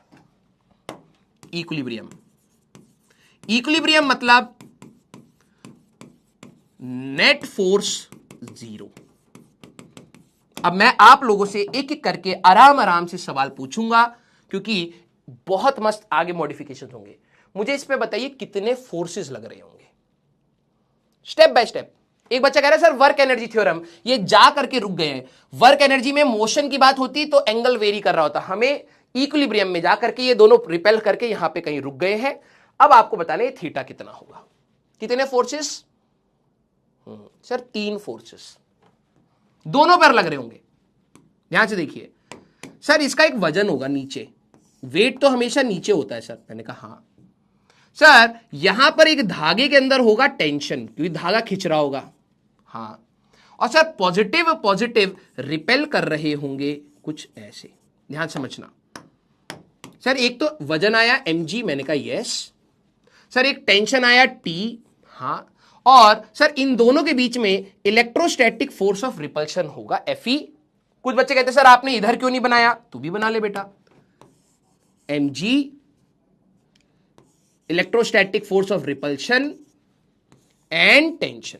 इक्विलिब्रियम, इक्विलिब्रियम मतलब नेट फोर्स जीरो। अब मैं आप लोगों से एक एक करके आराम आराम से सवाल पूछूंगा, क्योंकि बहुत मस्त आगे मॉडिफिकेशन होंगे। मुझे इस पे बताइए कितने फोर्सेस लग रहे होंगे, स्टेप बाय स्टेप। एक बच्चा कह रहा है सर वर्क एनर्जी थ्योरम, ये जा करके रुक गए हैं। वर्क एनर्जी में मोशन की बात होती तो एंगल वेरी कर रहा होता, हमें इक्विलिब्रियम में जाकर के ये दोनों रिपेल करके यहां पे कहीं रुक गए हैं। अब आपको बताना है थीटा कितना होगा, कितने फोर्सेस, सर 3 फोर्सेस दोनों पर लग रहे होंगे। ध्यान से देखिए सर, इसका एक वजन होगा नीचे, वेट तो हमेशा नीचे होता है सर, मैंने कहा हाँ। सर यहां पर एक धागे के अंदर होगा टेंशन, क्योंकि धागा खिंच रहा होगा, हाँ। और सर पॉजिटिव पॉजिटिव रिपेल कर रहे होंगे कुछ ऐसे, ध्यान समझना। सर एक तो वजन आया mg, मैंने कहा यस। सर एक टेंशन आया T, हाँ। और सर इन दोनों के बीच में इलेक्ट्रोस्टैटिक फोर्स ऑफ रिपल्शन होगा Fe। कुछ बच्चे कहते हैं सर आपने इधर क्यों नहीं बनाया, तू भी बना ले बेटा, mg electrostatic force of repulsion and tension.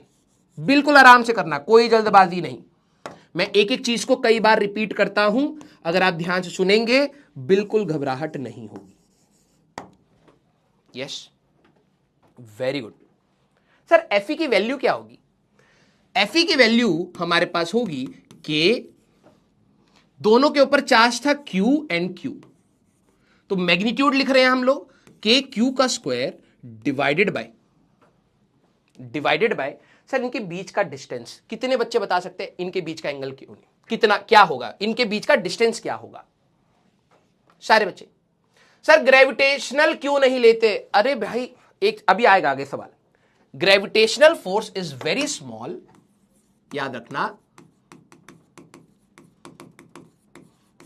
बिल्कुल आराम से करना, कोई जल्दबाजी नहीं। मैं एक एक चीज को कई बार रिपीट करता हूं, अगर आप ध्यान से सुनेंगे बिल्कुल घबराहट नहीं होगी। Yes, very good. Sir Fe की वैल्यू क्या होगी, Fe की वैल्यू हमारे पास होगी कि दोनों के ऊपर चार्ज था Q एंड Q, तो मैग्नीट्यूड लिख रहे हैं हम लोग के क्यू का स्क्वायर डिवाइडेड बाय सर इनके बीच का डिस्टेंस। कितने बच्चे बता सकते हैं इनके बीच का एंगल क्यों नहीं, कितना क्या होगा, इनके बीच का डिस्टेंस क्या होगा सारे बच्चे। सर ग्रेविटेशनल क्यों नहीं लेते, अरे भाई एक अभी आएगा आगे सवाल। Gravitational force is very small, याद रखना,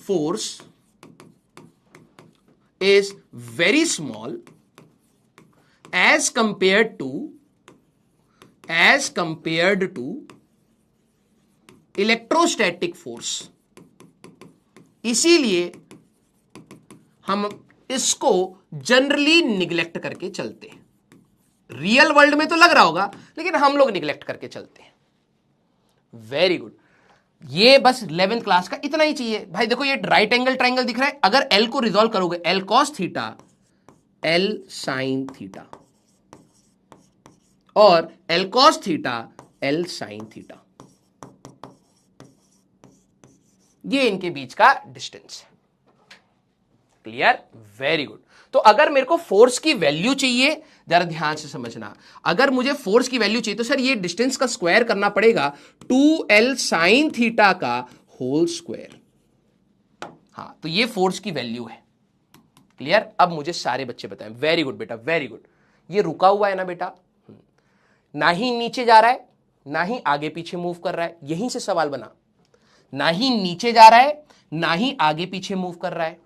force is very small as compared to electrostatic force, इसीलिए हम इसको जनरली निग्लेक्ट करके चलते हैं। रियल वर्ल्ड में तो लग रहा होगा, लेकिन हम लोग निग्लेक्ट करके चलते हैं। Very good. ये बस 11th क्लास का इतना ही चाहिए भाई। देखो ये राइट एंगल ट्राइंगल दिख रहा है, अगर एल को रिजॉल्व करोगे, L cos theta, L sine theta, और L cos theta, L sine theta, ये इनके बीच का डिस्टेंस है। क्लियर? Very good. तो अगर मेरे को फोर्स की वैल्यू चाहिए, जरा ध्यान से समझना, अगर मुझे फोर्स की वैल्यू चाहिए तो सर ये डिस्टेंस का स्क्वायर करना पड़ेगा 2l साइन थीटा का होल स्क्वायर। हां, तो ये फोर्स की वैल्यू है। क्लियर? अब मुझे सारे बच्चे बताएं। वेरी गुड बेटा, वेरी गुड। ये रुका हुआ है ना बेटा, ना ही नीचे जा रहा है, ना ही आगे पीछे मूव कर रहा है। यहीं से सवाल बना, ना ही नीचे जा रहा है, ना ही आगे पीछे मूव कर रहा है।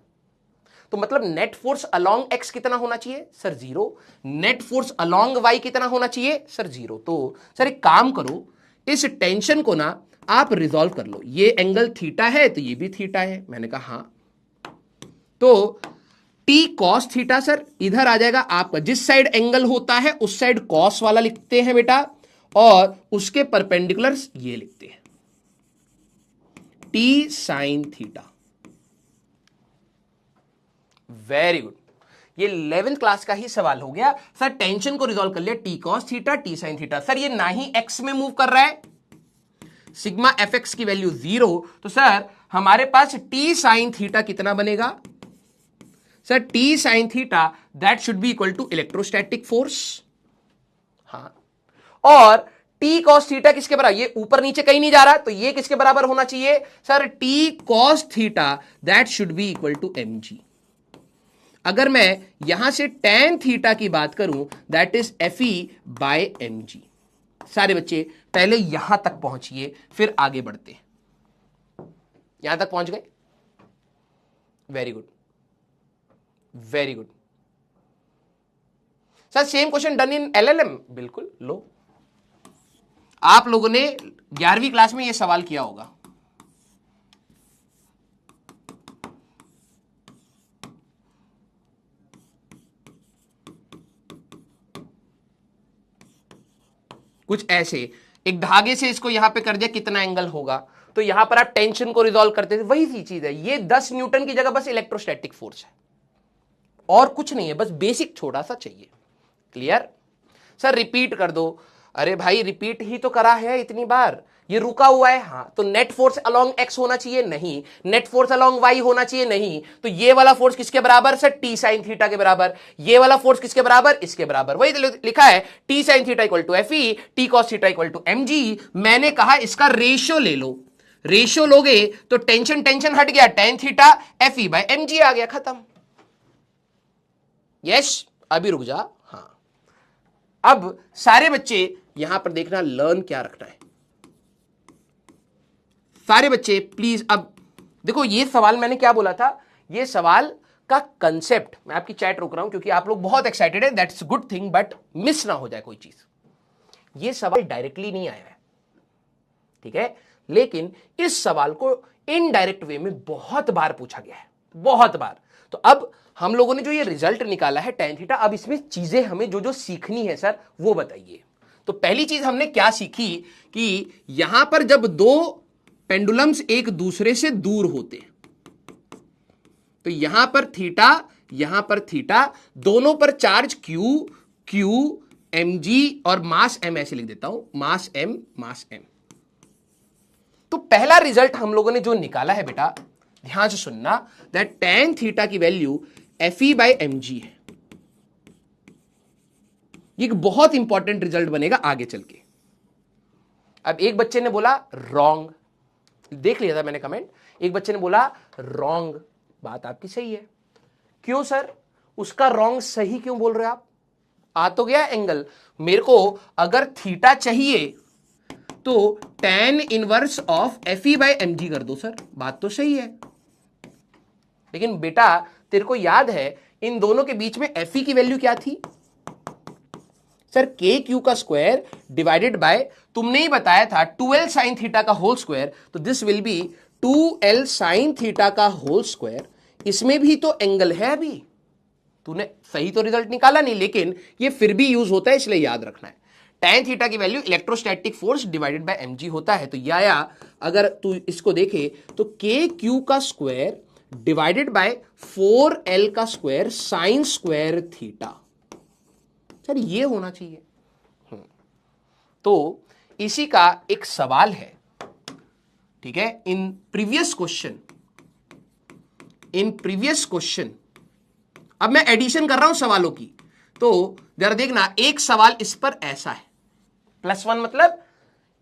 तो मतलब नेट फोर्स अलोंग एक्स कितना होना चाहिए sir? 0। Net force along Y कितना होना चाहिए सर? 0। तो सर एक काम करो, इस टेंशन को ना आप रिजॉल्व कर लो। ये एंगल थीटा है तो ये भी थीटा है। मैंने कहा हां, तो टी कॉस थीटा सर इधर आ जाएगा आपका, जिस साइड एंगल होता है उस साइड कॉस वाला लिखते हैं बेटा, और उसके परपेंडिकुलर ये लिखते हैं T sine theta. Very good. ये 11th क्लास का ही सवाल हो गया सर। टेंशन को रिजॉल्व कर लिया, T cos theta, T sine theta. Sir ये ना ही एक्स में मूव कर रहा है, सिग्मा एफ एक्स की वैल्यू 0, तो सर हमारे पास टी साइन थीटा कितना बनेगा sir? T sine theta that should be equal to electrostatic force. हां, और टी कॉस थीटा किसके बराबर? ये ऊपर नीचे कहीं नहीं जा रहा, तो ये किसके बराबर होना चाहिए sir? T cos theta that should be equal to M G. अगर मैं यहां से tan थीटा की बात करूं, that is F E by M G. सारे बच्चे पहले यहां तक पहुंचिए, फिर आगे बढ़ते। यहां तक पहुंच गए? Very good, very good. Sir same question done in LLM? बिल्कुल। लो, आप लोगों ने 11वीं क्लास में यह सवाल किया होगा। कुछ ऐसे, एक धागे से इसको यहां पे कर दिया, कितना एंगल होगा, तो यहां पर आप टेंशन को रिजॉल्व करते थे, वही सी चीज है। ये 10 न्यूटन की जगह बस इलेक्ट्रोस्टैटिक फोर्स है, और कुछ नहीं है, बस बेसिक छोटा सा चाहिए। क्लियर? सर रिपीट कर दो। अरे भाई रिपीट ही तो करा है इतनी बार। ये रुका हुआ है, हां, तो नेट फोर्स अलोंग एक्स होना चाहिए? नहीं। नेट फोर्स अलोंग वाई होना चाहिए? नहीं। तो ये वाला फोर्स किसके बराबर सर? टी साइन थीटा के बराबर। ये वाला फोर्स किसके बराबर? इसके बराबर। वही लिखा है T sine theta equal to F E, T cos theta equal to M G. मैंने कहा इसका रेशियो ले लो। रेशियो लोगे तो टेंशन टेंशन हट गया, tan theta F E by M G आ गया, खत्म। यस, अभी रुक जा। हां, अब सारे बच्चे यहां पर देखना, लर्न क्या रखना है। सारे बच्चे प्लीज अब देखो, ये सवाल मैंने क्या बोला था, ये सवाल का कंसेप्ट, मैं आपकी चैट रोक रहा हूं क्योंकि आप लोग बहुत एक्साइटेड है, that's good thing, but miss ना हो जाए कोई चीज। ये सवाल डायरेक्टली नहीं आया है, ठीक है, लेकिन इस सवाल को इनडायरेक्ट वे में बहुत बार पूछा गया है, बहुत बार। तो अब हम लोगों ने जो ये रिजल्ट निकाला है tan थीटा, अब इसमें चीजें हमें जो जो सीखनी है सर वो बताइए। तो पहली चीज हमने क्या सीखी कि यहां पर जब दो पेंडुलम्स एक दूसरे से दूर होते हैं, तो यहां पर थीटा, दोनों पर चार्ज क्यू एम जी और मास एम, ऐसे लिख देता हूं, मास एम। तो पहला रिजल्ट हम लोगों ने जो निकाला है बेटा, ध्यान से सुनना, दैट tan थीटा की value F E by M G है। ये एक बहुत इंपॉर्टेंट रिजल्ट बनेगा आगे चल के। अब एक बच्चे ने बोला रॉन्ग, देख लिया था मैंने कमेंट, एक बच्चे ने बोला रॉन्ग। बात आपकी सही है। क्यों सर? उसका रॉन्ग सही क्यों बोल रहे हो आप? आ तो गया एंगल, मेरे को अगर थीटा चाहिए तो tan inverse of F E by M G कर दो सर, बात तो सही है। लेकिन बेटा तेरे को याद है इन दोनों के बीच में एफ की वैल्यू क्या थी सर? के क्यू का स्क्वायर डिवाइडेड बाय, तुमने ही बताया था 2l साइन थीटा का होल स्क्वायर, तो this will be 2l sine theta का होल स्क्वायर। इसमें भी तो एंगल है, अभी तूने सही तो रिजल्ट निकाला नहीं, लेकिन ये फिर भी यूज होता है, इसलिए याद रखना है। tan थीटा की value electrostatic force divided by mg होता है। तो या अगर तू इसको देखे तो के क्यू का स्क्वायर डिवाइडेड बाय 4l का square sine square theta, sir ये होना चाहिए। तो इसी का एक सवाल है, ठीक है, इन प्रीवियस क्वेश्चन, अब मैं एडिशन कर रहा हूं सवालों की, तो जरा देखना, एक सवाल इस पर ऐसा है, +1 मतलब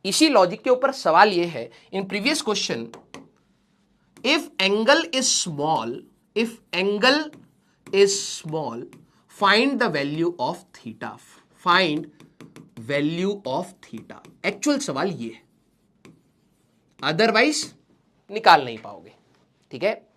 इसी लॉजिक के ऊपर सवाल ये है, in previous question if angle is small find the value of theta, actual सवाल ये है, अदरवाइज निकाल नहीं पाओगे, ठीक है,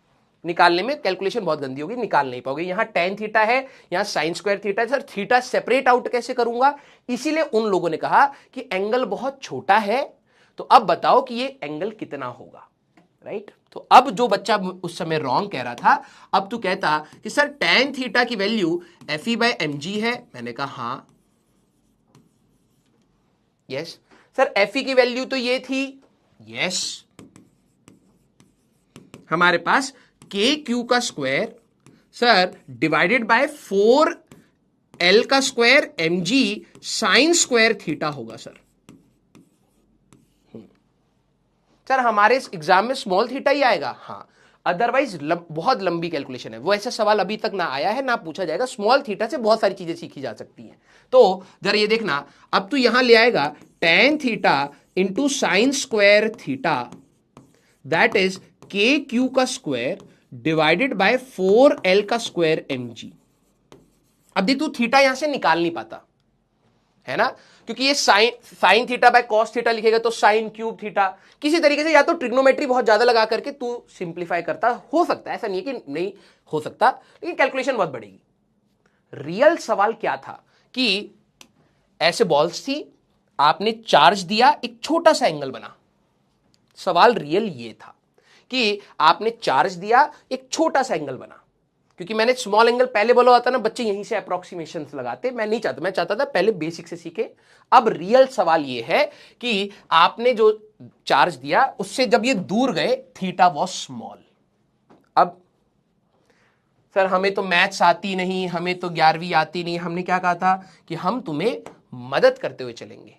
निकालने में कैलकुलेशन बहुत गंदी होगी, निकाल नहीं पाओगे। यहां tan थीटा है, यहां साइन स्क्वायर थीटा है, सर थीटा सेपरेट आउट कैसे करूंगा? इसीलिए उन लोगों ने कहा कि एंगल बहुत छोटा है, तो अब बताओ कि ये एंगल कितना होगा, राइट? तो अब जो बच्चा उस समय रॉन्ग कह रहा था, अब तू कहता कि सर tan थीटा की वैल्यू FE/mg है, मैंने कहा हां, यस सर FE की वैल्यू तो ये थी, यस, हमारे पास के क्यू का square sir divided by 4l का square mg sine square theta होगा सर। सर हमारे इस एग्जाम में स्मॉल थीटा ही आएगा, हाँ, अदरवाइज बहुत लंबी कैलकुलेशन है, वो ऐसा सवाल अभी तक ना आया है ना पूछा जाएगा। स्मॉल थीटा से बहुत सारी चीजें सीखी जा सकती हैं। तो जरा ये देखना, अब तू यहां ले आएगा tan theta into sine square theta, that is के क्यू का स्क्वायर डिवाइडेड बाय 4l का स्क्वायर mg। अब देख तू थीटा यहां से निकाल नहीं पाता है ना, क्योंकि ये sine theta by cos theta लिखेगा तो साइन क्यूब थीटा, किसी तरीके से या तो ट्रिग्नोमेट्री बहुत ज्यादा लगा करके तू सिंप्लीफाई करता, हो सकता है, ऐसा नहीं है कि नहीं हो सकता, लेकिन कैलकुलेशन बहुत बढ़ेगी। रियल सवाल क्या था कि ऐसे बॉल्स थी, आपने चार्ज दिया, एक छोटा सा एंगल बना। सवाल रियल ये था कि आपने चार्ज दिया, एक छोटा सा एंगल बना, क्योंकि मैंने स्मॉल एंगल पहले बोला होता ना, बच्चे यहीं से अप्रोक्सीमेशंस लगाते, मैं नहीं चाहता, मैं चाहता था पहले बेसिक से सीखे। अब रियल सवाल ये है कि आपने जो चार्ज दिया उससे जब ये दूर गए, थीटा वॉज स्मॉल। अब सर हमें तो मैथ्स आती नहीं, हमें तो 11वीं आती नहीं, हमने क्या कहा था कि हम तुम्हें मदद करते हुए चलेंगे।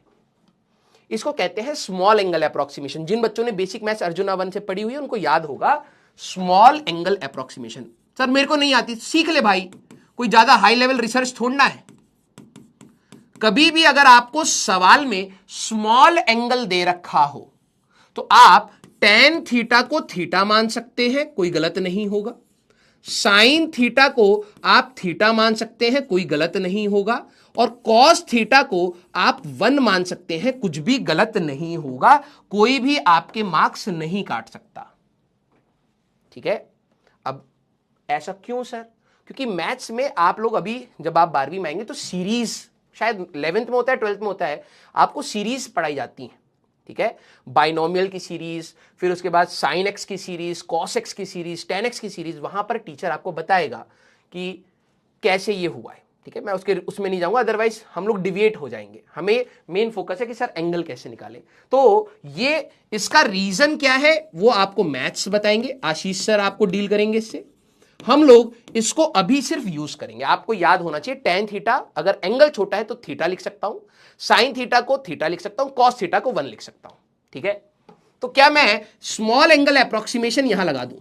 इसको कहते हैं स्मॉल एंगल अप्रोक्सीमेशन। जिन बच्चों ने बेसिक मैथ्स अर्जुना 1 से पढ़ी हुई है उनको याद होगा स्मॉल एंगल अप्रोक्सीमेशन। सर मेरे को नहीं आती, सीख ले भाई, कोई ज्यादा हाई लेवल रिसर्च छोड़ना है। कभी भी अगर आपको सवाल में स्मॉल एंगल दे रखा हो तो आप tan थीटा को थीटा मान सकते हैं, कोई गलत नहीं होगा। साइन थीटा को आप थीटा मान सकते हैं, कोई गलत नहीं होगा। और कॉस थीटा को आप 1 मान सकते हैं, कुछ भी गलत नहीं होगा, कोई भी आपके मार्क्स नहीं काट सकता, ठीक है। अब ऐसा क्यों सर? क्योंकि मैथ्स में आप लोग अभी जब आप 12वीं में आएंगे तो सीरीज, शायद 11th में होता है, 12th में होता है, आपको सीरीज पढ़ाई जाती है, ठीक है। बाइनोमियल की सीरीज, फिर उसके बाद साइन एक्स की सीरीज, कॉस एक्स की सीरीज, टेन एक्स की सीरीज, वहां पर टीचर आपको बताएगा कि कैसे ये हुआ है, ठीक है। मैं उसमें नहीं जाऊंगा, अदरवाइज हम लोग डिविएट हो जाएंगे। हमें मेन फोकस है कि सर एंगल कैसे निकालें। तो ये इसका रीजन क्या है वो आपको मैथ्स बताएंगे, आशीष सर आपको डील करेंगे इससे। हम लोग इसको अभी सिर्फ यूज करेंगे। आपको याद होना चाहिए tan थीटा, अगर एंगल छोटा है तो थीटा लिख सकता हूं, साइन थीटा को थीटा लिख सकता हूं, कॉस थीटा को 1 लिख सकता हूं, ठीक है। तो क्या मैं स्मॉल एंगल अप्रोक्सीमेशन यहां लगा दूं?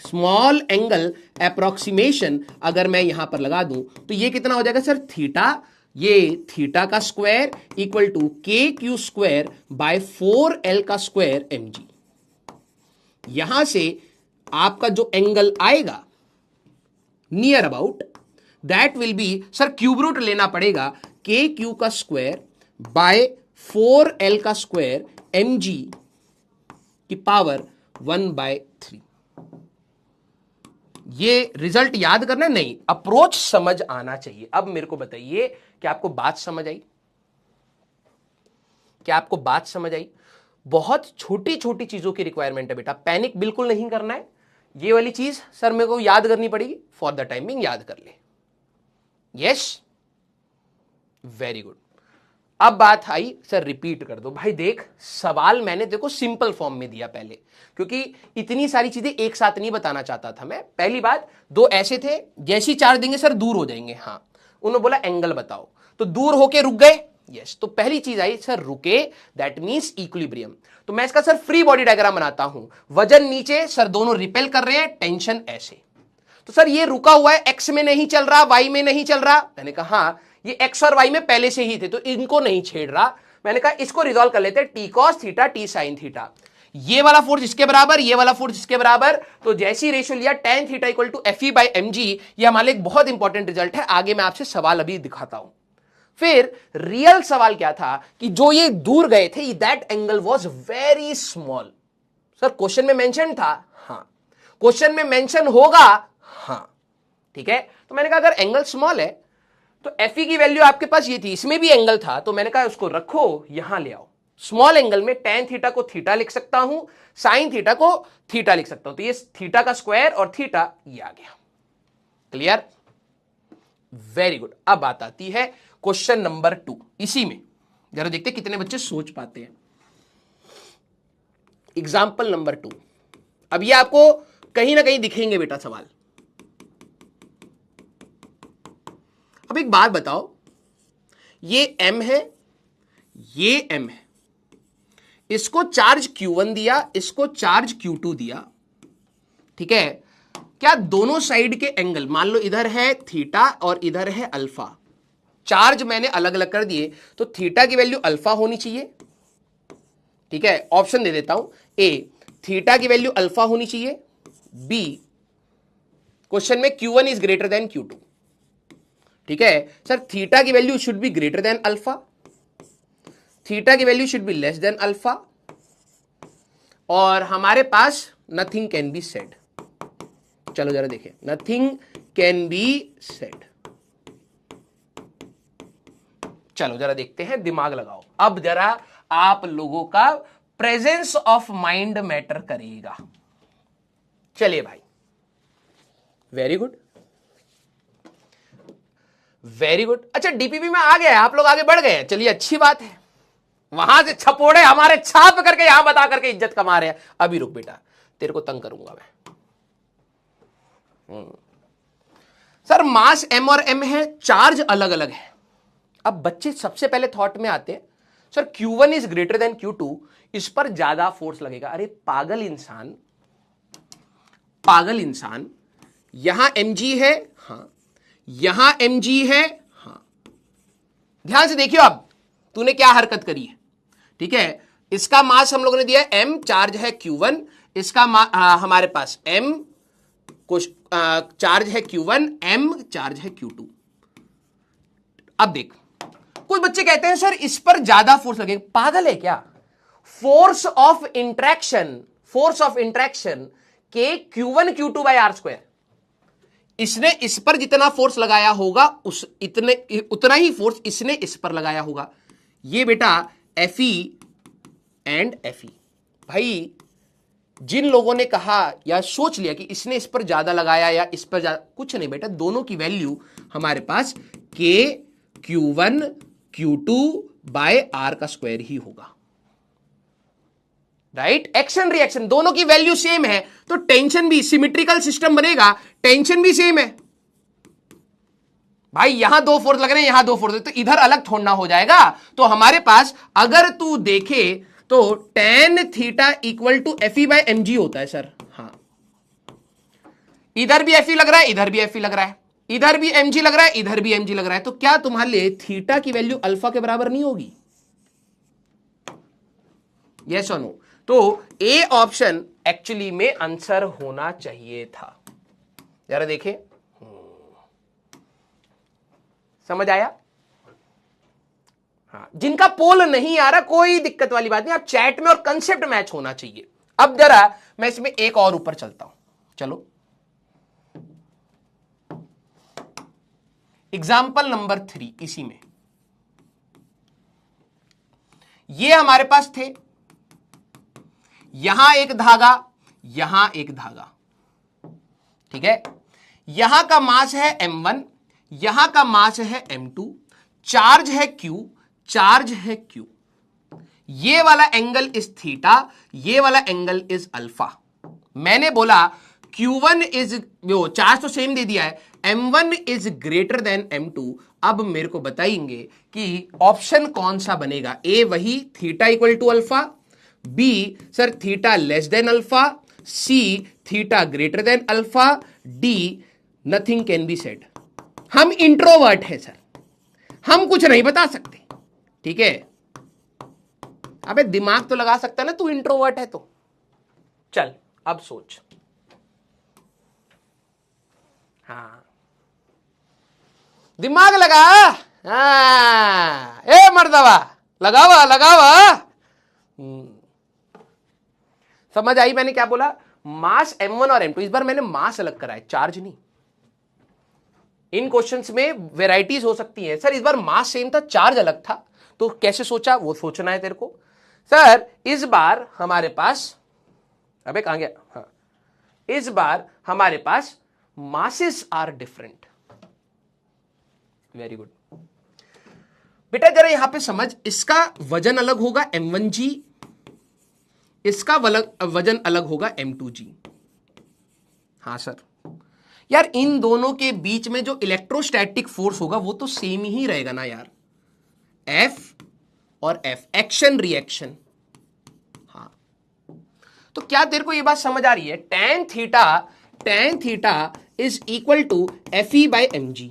स्मॉल एंगल अप्रोक्सीमेशन अगर मैं यहां पर लगा दूं तो ये कितना हो जाएगा सर? थीटा, ये थीटा का square equal to K Q square bye 4l का स्क्वायर mg। यहां से आपका जो एंगल आएगा near about, that will be, sir cube root लेना पड़ेगा, के क्यू का स्क्वायर बाय 4l का स्क्वायर mg की पावर 1/3। ये रिजल्ट याद करना नहीं, अप्रोच समझ आना चाहिए। अब मेरे को बताइए कि आपको बात समझ आई? क्या आपको बात समझ आई? बहुत छोटी छोटी चीजों की रिक्वायरमेंट है बेटा, पैनिक बिल्कुल नहीं करना है। ये वाली चीज सर मेरे को याद करनी पड़ेगी, फॉर द टाइमिंग याद कर ले। Yes, very good. अब बात आई, सर रिपीट कर दो। भाई देख, सवाल मैंने देखो सिंपल फॉर्म में दिया पहले, क्योंकि इतनी सारी चीजें एक साथ नहीं बताना चाहता था मैं। पहली बात, दो ऐसे थे, जैसी चार्ज देंगे सर दूर हो जाएंगे। हाँ, उन्होंने बोला एंगल बताओ, तो दूर होके रुक गए। यस, तो पहली चीज आई सर रुके, दैट मींस इक्विलिब्रियम। तो मैं इसका सर फ्री बॉडी डायग्राम बनाता हूं। वजन नीचे, सर दोनों रिपेल कर रहे हैं, टेंशन ऐसे। तो सर ये रुका हुआ है, एक्स में नहीं चल रहा, वाई में नहीं चल रहा। मैंने कहा हाँ, ये एक्स और वाई में पहले से ही थे, तो इनको नहीं छेड़ रहा। मैंने कहा इसको रिजॉल्व कर लेते हैं, T cos theta T sine theta. ये वाला फोर्स इसके बराबर, ये वाला फोर्स इसके बराबर, तो जैसी रेशियो लिया tan theta equal to F E by M G. ये हमारे लिए एक बहुत इंपॉर्टेंट रिजल्ट है, आगे मैं आपसे सवाल अभी दिखाता हूं। फिर रियल सवाल क्या था कि जो ये दूर गए थे, that angle was very small. Sir question में मेंशन था? हाँ। क्वेश्चन में मेंशन होगा? हाँ। ठीक है, तो मैंने कहा अगर एंगल स्मॉल है तो एफ की वैल्यू आपके पास ये थी, इसमें भी एंगल था, तो मैंने कहा उसको रखो, यहां ले आओ। स्मॉल एंगल में tan थीटा को थीटा लिख सकता हूं, साइन थीटा को थीटा लिख सकता हूं, तो ये थीटा का स्क्वायर और थीटा ये आ गया। क्लियर? Very good. अब बात आती है क्वेश्चन नंबर 2। इसी में जरा देखते हैं कितने बच्चे सोच पाते हैं। Example number 2। अब ये आपको कहीं ना कहीं दिखेंगे बेटा सवाल। अब एक बात बताओ, ये m है, ये m है, इसको चार्ज Q1 दिया, इसको चार्ज Q2 दिया। ठीक है, क्या दोनों साइड के एंगल, मान लो इधर है थीटा और इधर है अल्फा, चार्ज मैंने अलग अलग कर दिए, तो थीटा की वैल्यू अल्फा होनी चाहिए। ठीक है, ऑप्शन दे देता हूं, ए थीटा की वैल्यू अल्फा होनी चाहिए, बी क्वेश्चन में Q1 is greater than Q2। ठीक है सर, थीटा की value should be greater than alpha, theta की value should be less than alpha, और हमारे पास नथिंग कैन बी सेड। चलो जरा देखिए, नथिंग कैन बी सेड। चलो जरा देखते हैं, दिमाग लगाओ। अब जरा आप लोगों का प्रेजेंस ऑफ माइंड मैटर करेगा। चलिए भाई, वेरी गुड, वेरी गुड। अच्छा, डीपीपी में आ गया, आप लोग आगे बढ़ गए, चलिए अच्छी बात है। वहां से छपोड़े हमारे छाप करके यहां बता करके इज्जत कमा रहे हैं। अभी रुक बेटा, तेरे को तंग करूंगा मैं। सर मास m और m है, चार्ज अलग अलग है। अब बच्चे सबसे पहले थॉट में आते हैं, sir Q1 is greater than Q2, इस पर ज्यादा फोर्स लगेगा। अरे पागल इंसान, पागल इंसान, यहां mg है, हां, यहां mg है, हां। ध्यान से देखियो, अब तूने क्या हरकत करी है। ठीक है, इसका मास हम लोगों ने दिया है m, चार्ज है Q1, इसका हमारे पास m, कुछ चार्ज है Q1, m चार्ज है Q2। अब देख, कुछ बच्चे कहते हैं सर इस पर ज्यादा फोर्स लगेगा। पागल है क्या? Force of interaction, force of interaction के Q1 Q2 by are square. इसने इस पर जितना फोर्स लगाया होगा उतना ही फोर्स इसने इस पर लगाया होगा। ये बेटा Fe एंड Fe। भाई जिन लोगों ने कहा या सोच लिया कि इसने इस पर ज्यादा लगाया या इस पर ज्यादा, कुछ नहीं बेटा, दोनों की वैल्यू हमारे पास K Q1 Q2 by R का स्क्वायर ही होगा। राइट, एक्शन रिएक्शन दोनों की वैल्यू सेम है, तो टेंशन भी सिमेट्रिकल सिस्टम बनेगा, टेंशन भी सेम है। भाई यहां दो फोर्स लग रहे हैं, यहां दो फोर्स, तो इधर अलग थोड़ना हो जाएगा। तो हमारे पास अगर तू देखे तो tan theta equal to Fe by mg होता है सर। हाँ, इधर भी Fe लग रहा है, इधर भी Fe लग रहा है, इधर भी mg लग रहा है, इधर भी mg लग रहा है, तो क्या तुम्हारे लिए थीटा की वैल्यू अल्फा के बराबर नहीं होगी? यस और नो? तो ए ऑप्शन एक्चुअली में आंसर होना चाहिए था। जरा देखें, समझ आया? हाँ, जिनका पोल नहीं आ रहा कोई दिक्कत वाली बात नहीं, आप चैट में और कंसेप्ट मैच होना चाहिए। अब जरा मैं इसमें एक और ऊपर चलता हूं। चलो एग्जाम्पल नंबर 3 इसी में ये हमारे पास थे, यहां एक धागा, यहां एक धागा, ठीक है। यहां का मास है m1, यहां का मास है m2, चार्ज है q, चार्ज है q, ये वाला एंगल इज थीटा, ये वाला एंगल इज अल्फा। मैंने बोला Q1 इज, वो चार्ज तो सेम दे दिया है, M1 is greater than M2। अब मेरे को बताएंगे कि ऑप्शन कौन सा बनेगा। ए वही theta equal to alpha, B sir theta less than alpha, C theta greater than alpha, D nothing can be said. हम इंट्रोवर्ट है सर, हम कुछ नहीं बता सकते, ठीक है। अबे दिमाग तो लगा सकता है ना, तू इंट्रोवर्ट है तो। चल अब सोच, हाँ दिमाग लगा, हाँ ए मर्दवा लगावा लगावा। समझ आई मैंने क्या बोला। मास m1 और m2, इस बार मैंने मास अलग करा है, चार्ज नहीं। इन क्वेश्चंस में वेराइटीज हो सकती है। सर इस बार मास सेम था, चार्ज अलग था, तो कैसे सोचा वो सोचना है तेरे को। सर इस बार हमारे पास, अबे कहां गया, हाँ इस बार हमारे पास masses are different. Very good बेटा, जरा यहां पे समझ, इसका वजन अलग होगा m1g, इसका वजन अलग होगा m2g। हाँ सर, यार इन दोनों के बीच में जो इलेक्ट्रोस्टैटिक फोर्स होगा वो तो सेम ही रहेगा ना यार, F और F, एक्शन रिएक्शन। हाँ तो क्या तेरे को ये बात समझ आ रही है, tan theta is equal to FE by mg।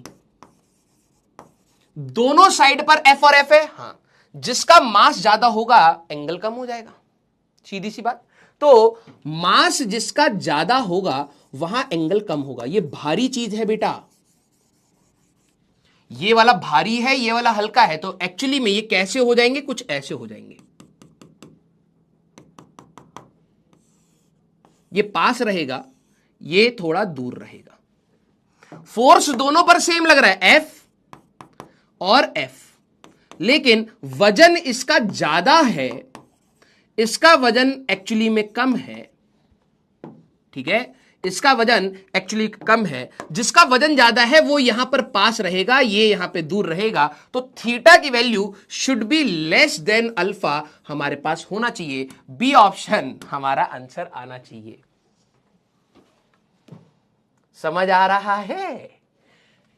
दोनों साइड पर F और F है, हाँ जिसका मास ज्यादा होगा एंगल कम हो जाएगा, सीधी सी बात। तो मास जिसका ज्यादा होगा वहां एंगल कम होगा। ये भारी चीज है बेटा, ये वाला भारी है, ये वाला हल्का है, तो एक्चुअली में ये कैसे हो जाएंगे, कुछ ऐसे हो जाएंगे। ये पास रहेगा, ये थोड़ा दूर रहेगा। फोर्स दोनों पर सेम लग रहा है, F और F, लेकिन वजन इसका ज्यादा है, इसका वजन एक्चुअली में कम है, ठीक है। इसका वजन एक्चुअली कम है, जिसका वजन ज्यादा है वो यहां पर पास रहेगा, ये यहां पे दूर रहेगा। तो थीटा की value should be less than alpha हमारे पास होना चाहिए। बी ऑप्शन हमारा आंसर आना चाहिए। समझ आ रहा है।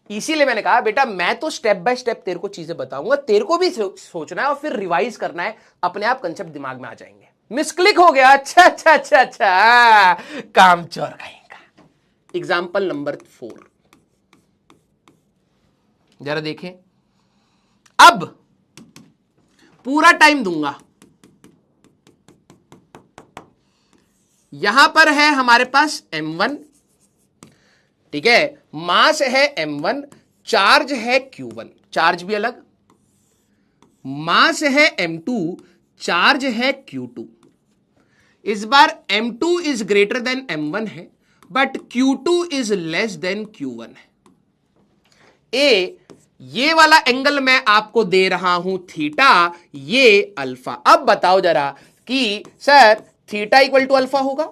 इसीलिए मैंने कहा बेटा मैं तो स्टेप बाय स्टेप तेरे को चीजें बताऊंगा, तेरे को भी सोचना है और फिर रिवाइज करना है, अपने आप कंसेप्ट दिमाग में आ जाएंगे। मिसक्लिक हो गया, अच्छा अच्छा अच्छा अच्छा, काम चोर कहेगा। एग्जाम्पल नंबर 4 जरा देखें, अब पूरा टाइम दूंगा। यहां पर है हमारे पास m1, ठीक है, मास है m1, चार्ज है q1, चार्ज भी अलग, मास है m2, चार्ज है q2। इस बार m2 is greater than m1 है, but q2 is less than q1 है। ये वाला एंगल मैं आपको दे रहा हूं थीटा, ये अल्फा। अब बताओ जरा कि sir theta equal to alpha होगा,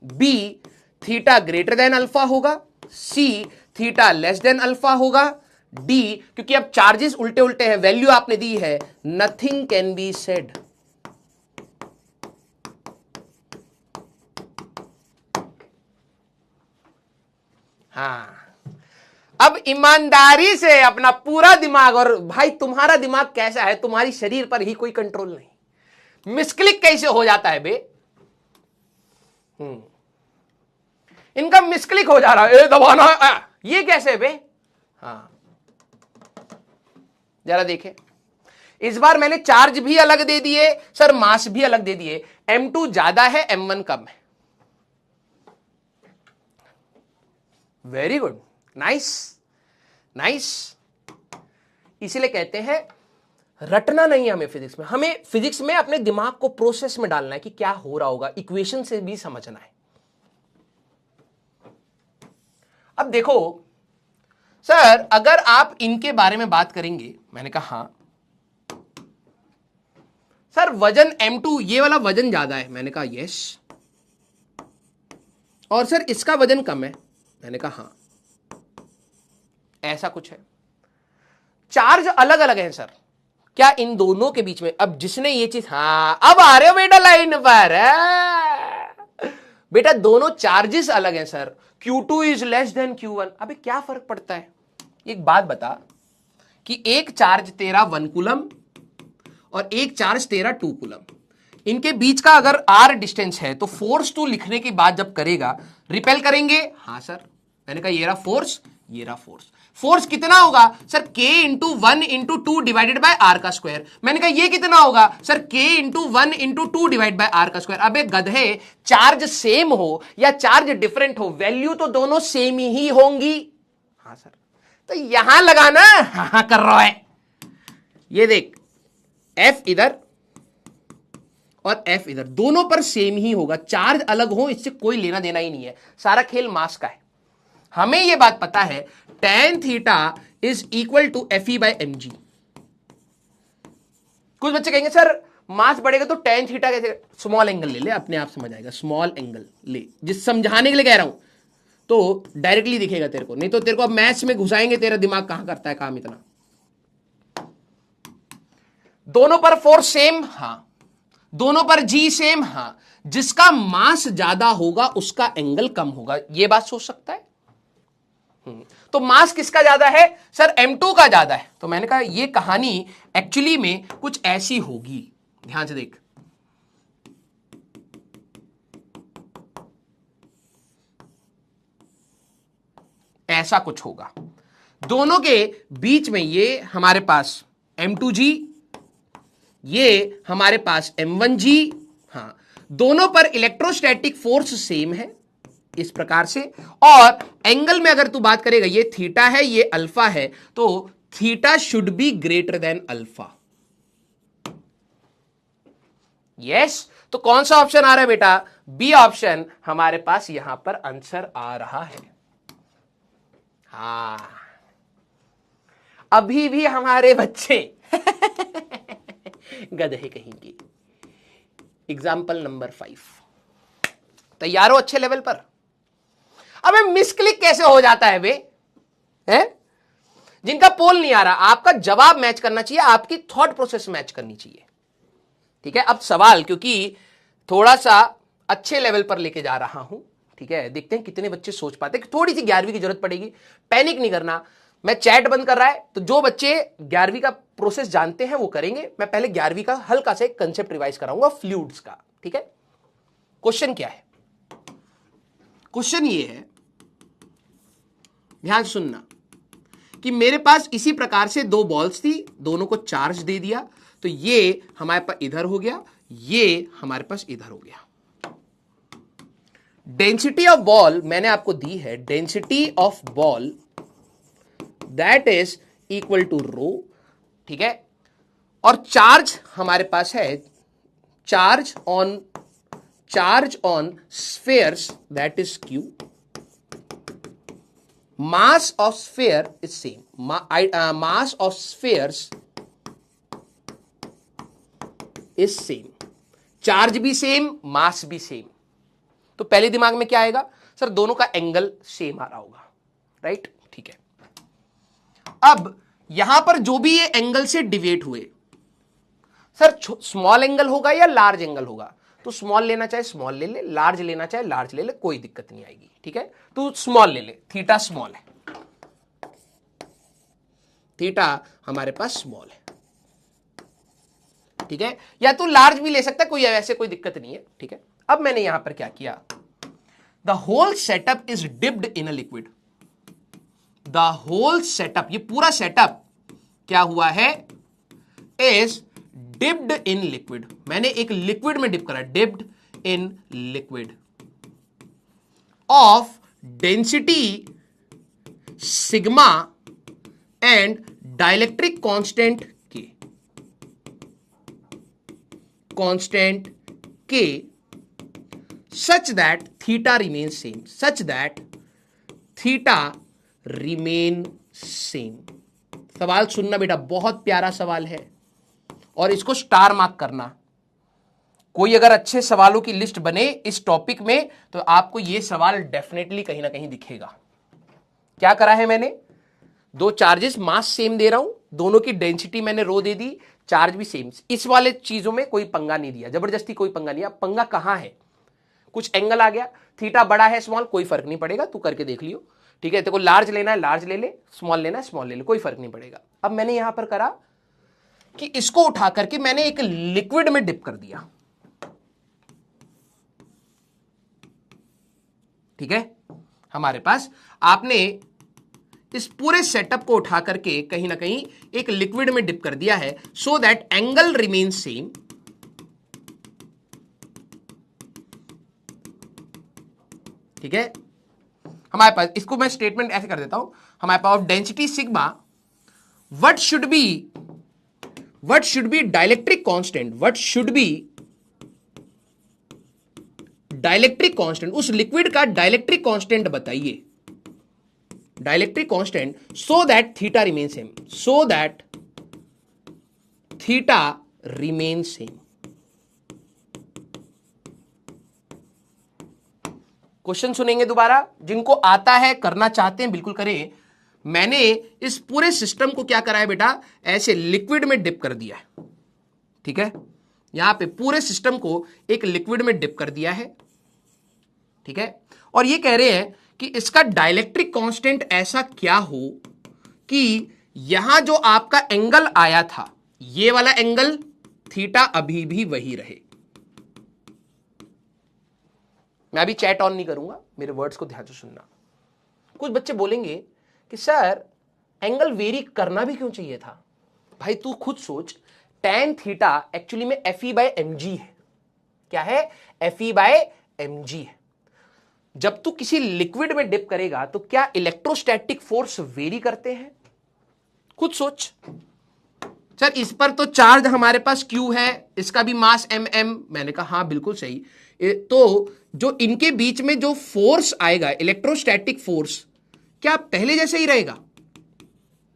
B theta greater than alpha होगा, C theta less than alpha होगा, डी क्योंकि अब चार्जेस उल्टे उल्टे हैं, वैल्यू आपने दी है, नथिंग कैन बी सेड। हाँ अब ईमानदारी से अपना पूरा दिमाग, और भाई तुम्हारा दिमाग कैसा है, तुम्हारी शरीर पर ही कोई कंट्रोल नहीं, मिसक्लिक कैसे हो जाता है बे। इनका मिसक्लिक हो जा रहा है, दबाना ये कैसे बे। हाँ जरा देखें, इस बार मैंने चार्ज भी अलग दे दिए सर, मास भी अलग दे दिए। m2 ज्यादा है, m1 कम है। Very good, nice nice. इसीलिए कहते हैं रटना नहीं, हमें फिजिक्स में, हमें फिजिक्स में अपने दिमाग को प्रोसेस में डालना है कि क्या हो रहा होगा, इक्वेशन से भी समझना है। अब देखो सर अगर आप इनके बारे में बात करेंगे, मैंने कहा हाँ। सर वजन M2 ये वाला वजन ज्यादा है, मैंने कहा यस। और सर इसका वजन कम है, मैंने कहा हाँ। ऐसा कुछ है। चार्ज अलग अलग है सर, क्या इन दोनों के बीच में, अब जिसने ये चीज, हाँ अब आ रहे हो बेटा लाइन पर बेटा, दोनों चार्जेस अलग हैं sir. Q2 is less than Q1। अबे क्या फर्क पड़ता है? एक बात बता कि एक चार्ज तेरा 1 कूलम और एक चार्ज तेरा 2 कूलम, इनके बीच का अगर r डिस्टेंस है तो फोर्स टू लिखने के बाद जब करेगा रिपेल करेंगे। हाँ सर, मैंने कहा ये रहा फोर्स, ये रहा फोर्स। फोर्स कितना होगा sir? K into 1 into 2 divided by R का स्क्वायर। मैंने कहा ये कितना होगा sir? K into 1 into 2 divide by R का स्क्वायर। अबे गधे, चार्ज सेम हो या चार्ज डिफरेंट हो, वैल्यू तो दोनों सेम ही होंगी। हाँ सर, तो यहां लगाना हाँ कर रहा है। ये देख, F इधर और F इधर, दोनों पर सेम ही होगा। चार्ज अलग हो इससे कोई लेना देना ही नहीं है, सारा खेल मास का है। हमें यह बात पता है tan theta is equal to Fe by mg। कुछ बच्चे कहेंगे सर मास बढ़ेगा तो tan थीटा कैसे? स्मॉल एंगल ले ले, अपने आप समझ आएगा। स्मॉल एंगल ले, जिस समझाने के लिए कह रहा हूं, तो डायरेक्टली दिखेगा तेरे को, नहीं तो तेरे को अब मैथ्स में घुसाएंगे, तेरा दिमाग कहां करता है काम इतना। दोनों पर फोर्स सेम, हाँ। दोनों पर जी सेम, हाँ। जिसका मास ज्यादा होगा उसका एंगल कम होगा, यह बात सोच सकता है। तो मास किसका ज्यादा है सर? M2 का ज्यादा है। तो मैंने कहा यह कहानी एक्चुअली में कुछ ऐसी होगी, ध्यान से देख। ऐसा कुछ होगा, दोनों के बीच में ये हमारे पास M2G, ये हमारे पास M1G। हाँ, दोनों पर इलेक्ट्रोस्टैटिक फोर्स सेम है इस प्रकार से। और एंगल में अगर तू बात करेगा, ये थीटा है, ये अल्फा है, तो theta should be greater than alpha. Yes, तो कौन सा ऑप्शन आ रहा है बेटा? बी ऑप्शन हमारे पास यहां पर आंसर आ रहा है। हाँ, अभी भी हमारे बच्चे गधे कहीं की। एग्जाम्पल नंबर 5, तैयार हो अच्छे लेवल पर? अबे मिसक्लिक कैसे हो जाता है बे? हैं? जिनका पोल नहीं आ रहा, आपका जवाब मैच करना चाहिए, आपकी थॉट प्रोसेस मैच करनी चाहिए। ठीक है, अब सवाल क्योंकि थोड़ा सा अच्छे लेवल पर लेके जा रहा हूं, ठीक है, देखते हैं कितने बच्चे सोच पाते हैं। थोड़ी सी 11वीं की जरूरत पड़ेगी, पैनिक नहीं करना। मैं चैट बंद कर रहा है, तो जो बच्चे 11वीं का प्रोसेस जानते हैं वो करेंगे। मैं पहले 11वीं का हल्का से एक कंसेप्ट रिवाइज कराऊंगा फ्लूइड्स का। ठीक है, क्वेश्चन क्या है? क्वेश्चन ये है, ध्यान सुनना, कि मेरे पास इसी प्रकार से 2 बॉल्स थी, दोनों को चार्ज दे दिया, तो ये हमारे पास इधर हो गया, ये हमारे पास इधर हो गया। डेंसिटी ऑफ बॉल मैंने आपको दी है, density of ball that is equal to rho. ठीक है, और चार्ज हमारे पास है, charge on spheres that is Q। mass of sphere is same, mass of spheres is same, charge भी सेम, मास भी सेम। तो पहले दिमाग में क्या आएगा सर? दोनों का एंगल सेम आ रहा होगा, राइट? ठीक है, अब यहां पर जो भी ये एंगल से डिविएट हुए, सर स्मॉल एंगल होगा या लार्ज एंगल होगा? तो स्मॉल लेना चाहे स्मॉल ले ले, लार्ज लेना चाहे लार्ज ले ले, कोई दिक्कत नहीं आएगी। ठीक है, तू स्मॉल ले ले, थीटा स्मॉल है, थीटा हमारे पास स्मॉल है। ठीक है, या तू लार्ज भी ले सकता है, कोई ऐसे कोई दिक्कत नहीं है। ठीक है, अब मैंने यहां पर क्या किया, the whole setup is dipped in a liquid. The whole setup, ये पूरा सेटअप क्या हुआ है? Is dipped in liquid. मैंने एक लिक्विड में डिप करा, dipped in liquid of density sigma and dielectric constant K such that theta remains same, such that theta remain same. सवाल सुनना बेटा, बहुत प्यारा सवाल है और इसको स्टार मार्क करना। कोई अगर अच्छे सवालों की लिस्ट बने इस टॉपिक में तो आपको यह सवाल डेफिनेटली कहीं ना कहीं दिखेगा। क्या करा है मैंने, दो चार्जेस, मास सेम दे रहा हूं, दोनों की डेंसिटी मैंने रो दे दी, चार्ज भी सेम। इस वाले चीजों में कोई पंगा नहीं दिया, जबरदस्ती कोई पंगा नहीं। अब पंगा कहां है, कुछ एंगल आ गया, थीटा बड़ा है स्मॉल, कोई फर्क नहीं पड़ेगा, तू करके देख लियो। ठीक है, तेरे को लार्ज लेना है लार्ज ले ले, स्मॉल लेना है स्मॉल ले ले, कोई फर्क नहीं पड़ेगा। अब मैंने यहां पर करा कि इसको उठा करके मैंने एक लिक्विड में डिप कर दिया। ठीक है, हमारे पास आपने इस पूरे सेटअप को उठा करके कहीं ना कहीं एक लिक्विड में डिप कर दिया है, so that angle remain same. ठीक है, हमारे पास, इसको मैं स्टेटमेंट ऐसे कर देता हूं, हमारे पास density sigma what should be dielectric constant, what should be dielectric constant, उस लिक्विड का डाइलेक्ट्रिक कांस्टेंट बताइए, dielectric constant, so that theta remain same, so that theta remain same. Question सुनेंगे दोबारा, जिनको आता है करना चाहते हैं बिल्कुल करें। मैंने इस पूरे सिस्टम को क्या करा है बेटा, ऐसे लिक्विड में डिप कर दिया है। ठीक है, यहां पे पूरे सिस्टम को एक लिक्विड में डिप कर दिया है। ठीक है, और ये कह रहे हैं कि इसका डाइलेक्ट्रिक कांस्टेंट ऐसा क्या हो कि यहां जो आपका एंगल आया था, ये वाला एंगल थीटा अभी भी वही रहे। मैं अभी चैट ऑन नहीं करूंगा, मेरे वर्ड्स को ध्यान से सुनना। कुछ बच्चे बोलेंगे कि सर एंगल वेरी करना भी क्यों चाहिए था। भाई तू खुद सोच, tan थीटा एक्चुअली में Fe/mg है। क्या है, Fe/mg है। जब तू किसी लिक्विड में डिप करेगा तो क्या इलेक्ट्रोस्टैटिक फोर्स वेरी करते हैं, खुद सोच। सर इस पर तो चार्ज हमारे पास Q है, इसका भी मास mm, मैंने कहा हाँ बिल्कुल सही। तो जो इनके बीच में जो फोर्स आएगा, इलेक्ट्रोस्टैटिक फोर्स, क्या पहले जैसे ही रहेगा?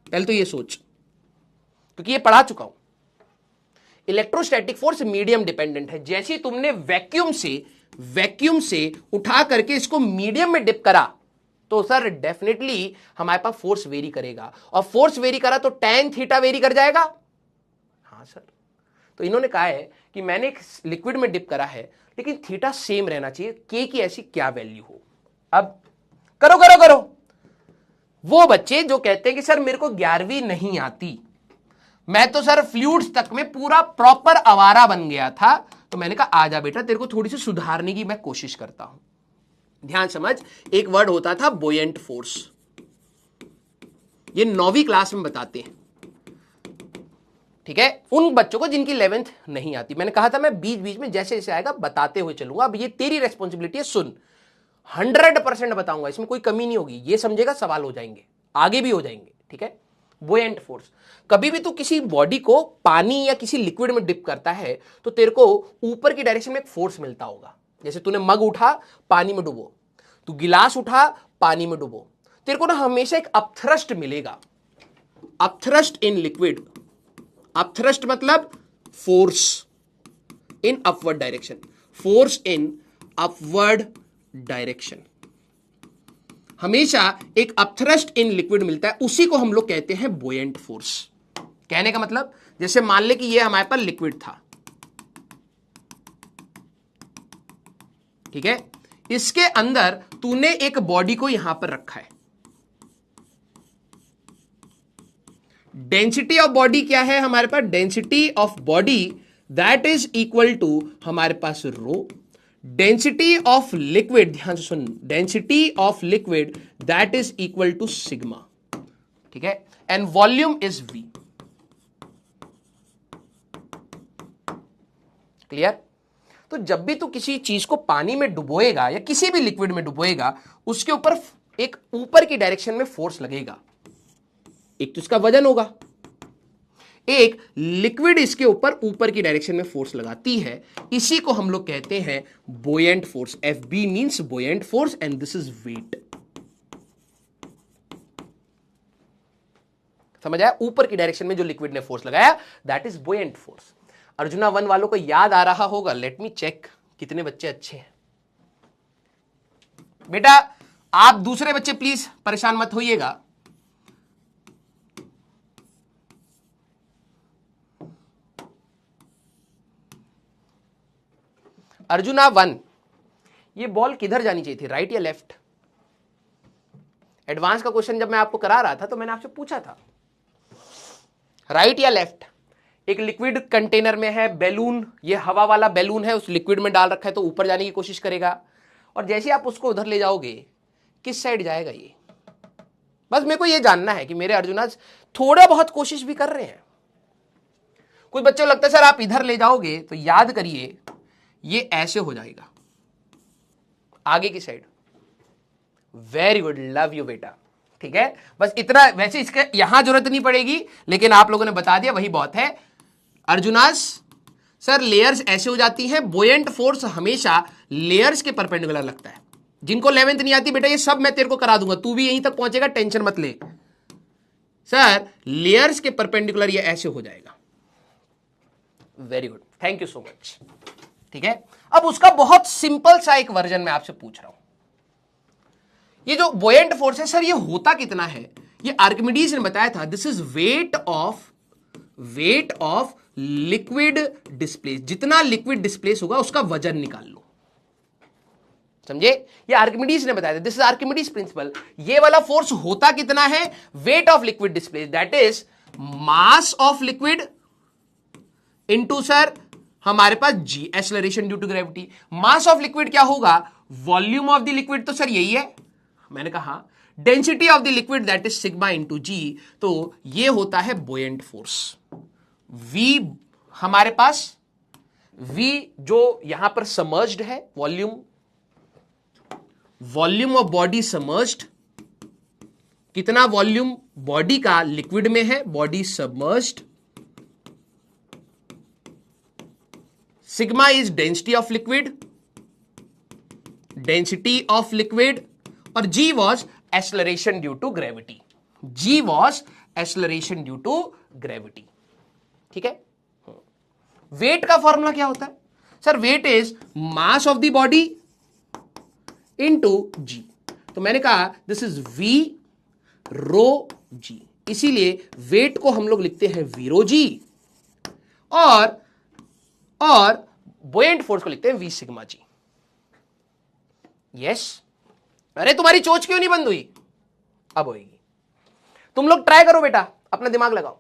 पहले तो ये सोच, क्योंकि ये पढ़ा चुका हूं। इलेक्ट्रोस्टैटिक फोर्स मीडियम डिपेंडेंट है। जैसे तुमने वैक्यूम से उठा करके इसको मीडियम में डिप करा तो सर डेफिनेटली हमारे पास फोर्स वेरी करेगा, और फोर्स वेरी करा तो tan थीटा वेरी कर जाएगा। हाँ सर, तो इन्होंने कहा है कि मैंने एक लिक्विड में डिप करा है लेकिन थीटा सेम रहना चाहिए, के की ऐसी क्या वैल्यू हो। अब करो वो बच्चे जो कहते हैं कि सर मेरे को 11वीं नहीं आती, मैं तो सर फ्लूइड्स तक में पूरा प्रॉपर आवारा बन गया था, तो मैंने कहा आजा बेटा तेरे को थोड़ी सी सुधारने की मैं कोशिश करता हूं। ध्यान समझ, एक वर्ड होता था बुयंट फोर्स, ये 9वीं क्लास में बताते हैं। ठीक है, उन बच्चों को जिनकी 11th नहीं आती, मैंने कहा था मैं बीच बीच में जैसे जैसे आएगा बताते हुए चलूंगा। अब ये तेरी रेस्पॉन्सिबिलिटी है, सुन, 100% बताऊंगा, इसमें कोई कमी नहीं होगी। ये समझेगा सवाल हो जाएंगे, आगे भी हो जाएंगे। ठीक है, बुयंट फोर्स, कभी भी तू किसी बॉडी को पानी या किसी लिक्विड में डिप करता है तो तेरे को ऊपर की डायरेक्शन में एक फोर्स मिलता होगा। जैसे तूने मग उठा, पानी में डुबो, तू गिलास उठा, पानी में डुबो, तेरे को ना हमेशा एक अपथ्रस्ट मिलेगा। अपथ्रस्ट इन लिक्विड, अपथ्रस्ट मतलब force in upward direction, force in upward direction, हमेशा एक अपथ्रस्ट इन लिक्विड मिलता है, उसी को हम लोग कहते हैं बुयंट फोर्स। कहने का मतलब, जैसे मान ले कि ये हमारे पास लिक्विड था, ठीक है, इसके अंदर तूने एक बॉडी को यहां पर रखा है। डेंसिटी ऑफ बॉडी क्या है हमारे पास, density of body that is equal to हमारे पास रो, डेंसिटी ऑफ लिक्विड, ध्यान से सुन, density of liquid that is equal to sigma. ठीक है, and volume is V। Clear? तो जब भी तू किसी चीज को पानी में डुबोएगा या किसी भी लिक्विड में डुबोएगा, उसके ऊपर एक ऊपर की डायरेक्शन में फोर्स लगेगा। एक तो इसका वजन होगा, एक लिक्विड इसके ऊपर की डायरेक्शन में फोर्स लगाती है, इसी को हम लोग कहते हैं buoyant force. FB means buoyant force and this is weight. समझ आया? ऊपर की डायरेक्शन में जो लिक्विड ने फोर्स लगाया, दैट इज बुएंट फोर्स। अर्जुना 1 वालों को याद आ रहा होगा, लेट मी चेक कितने बच्चे अच्छे हैं। बेटा आप दूसरे बच्चे प्लीज परेशान मत होइएगा। अर्जुना 1, ये बॉल किधर जानी चाहिए थी, राइट या लेफ्ट? एडवांस का क्वेश्चन जब मैं आपको करा रहा था तो मैंने आपसे पूछा था राइट या लेफ्ट। एक लिक्विड कंटेनर में है बैलून, ये हवा वाला बैलून है, उस लिक्विड में डाल रखा है तो ऊपर जाने की कोशिश करेगा, और जैसे आप उसको उधर ले जाओगे किस साइड जाएगा ये? बस मेरे को ये जानना है कि मेरे अर्जुना थोड़ा बहुत कोशिश भी कर रहे हैं। कुछ बच्चों को लगता है सर आप इधर ले जाओगे तो याद करिए ये ऐसे हो जाएगा आगे की side. Very good, love you बेटा, ठीक है। बस इतना, वैसे इसके यहां जरूरत नहीं पड़ेगी लेकिन आप लोगों ने बता दिया वही बहुत है। अर्जुनास सर लेयर्स ऐसे हो जाती हैं, बुएंट फोर्स हमेशा लेयर्स के परपेंडिकुलर लगता है। जिनको 11th नहीं आती बेटा ये सब मैं तेरे को करा दूंगा, तू भी यहीं तक पहुंचेगा, टेंशन मत ले। सर लेयर्स के परपेंडिकुलर ये ऐसे हो जाएगा। Very good, thank you so much, ठीक है। अब उसका बहुत सिंपल सा एक वर्जन मैं आपसे पूछ रहा हूं। ये जो बुएंट फोर्स है सर ये होता कितना है? ये आर्किमिडीज ने बताया था, this is wait of liquid displace. जितना लिक्विड डिस्प्लेस होगा उसका वजन निकाल लो, समझे? ये आर्किमिडीज ने बताया था, दिस इज आर्किमिडीज प्रिंसिपल। ये वाला फोर्स होता कितना है? Weight of liquid displace, that is mass of liquid into sir हमारे पास g, acceleration due to gravity. Mass of liquid क्या होगा? वॉल्यूम ऑफ द लिक्विड, तो सर यही है, मैंने कहा density of the liquid that is sigma into g, तो ये होता है बुएंट फोर्स। V हमारे पास V जो यहां पर सबमर्ज्ड है, वॉल्यूम ऑफ बॉडी सबमर्ज्ड, कितना वॉल्यूम बॉडी का लिक्विड में है, body submerged. Sigma is density of liquid, और G was acceleration due to gravity. ठीक है। वेट का फॉर्मूला क्या होता है sir? Weight is mass of the body into g. तो मैंने कहा this is V rho g, इसीलिए वेट को हम लोग लिखते हैं V रो जी, और बुएंट फोर्स को लिखते हैं V सिग्मा जी। यस। अरे तुम्हारी चोच क्यों नहीं बंद हुई? अब होगी। तुम लोग ट्राई करो बेटा, अपना दिमाग लगाओ।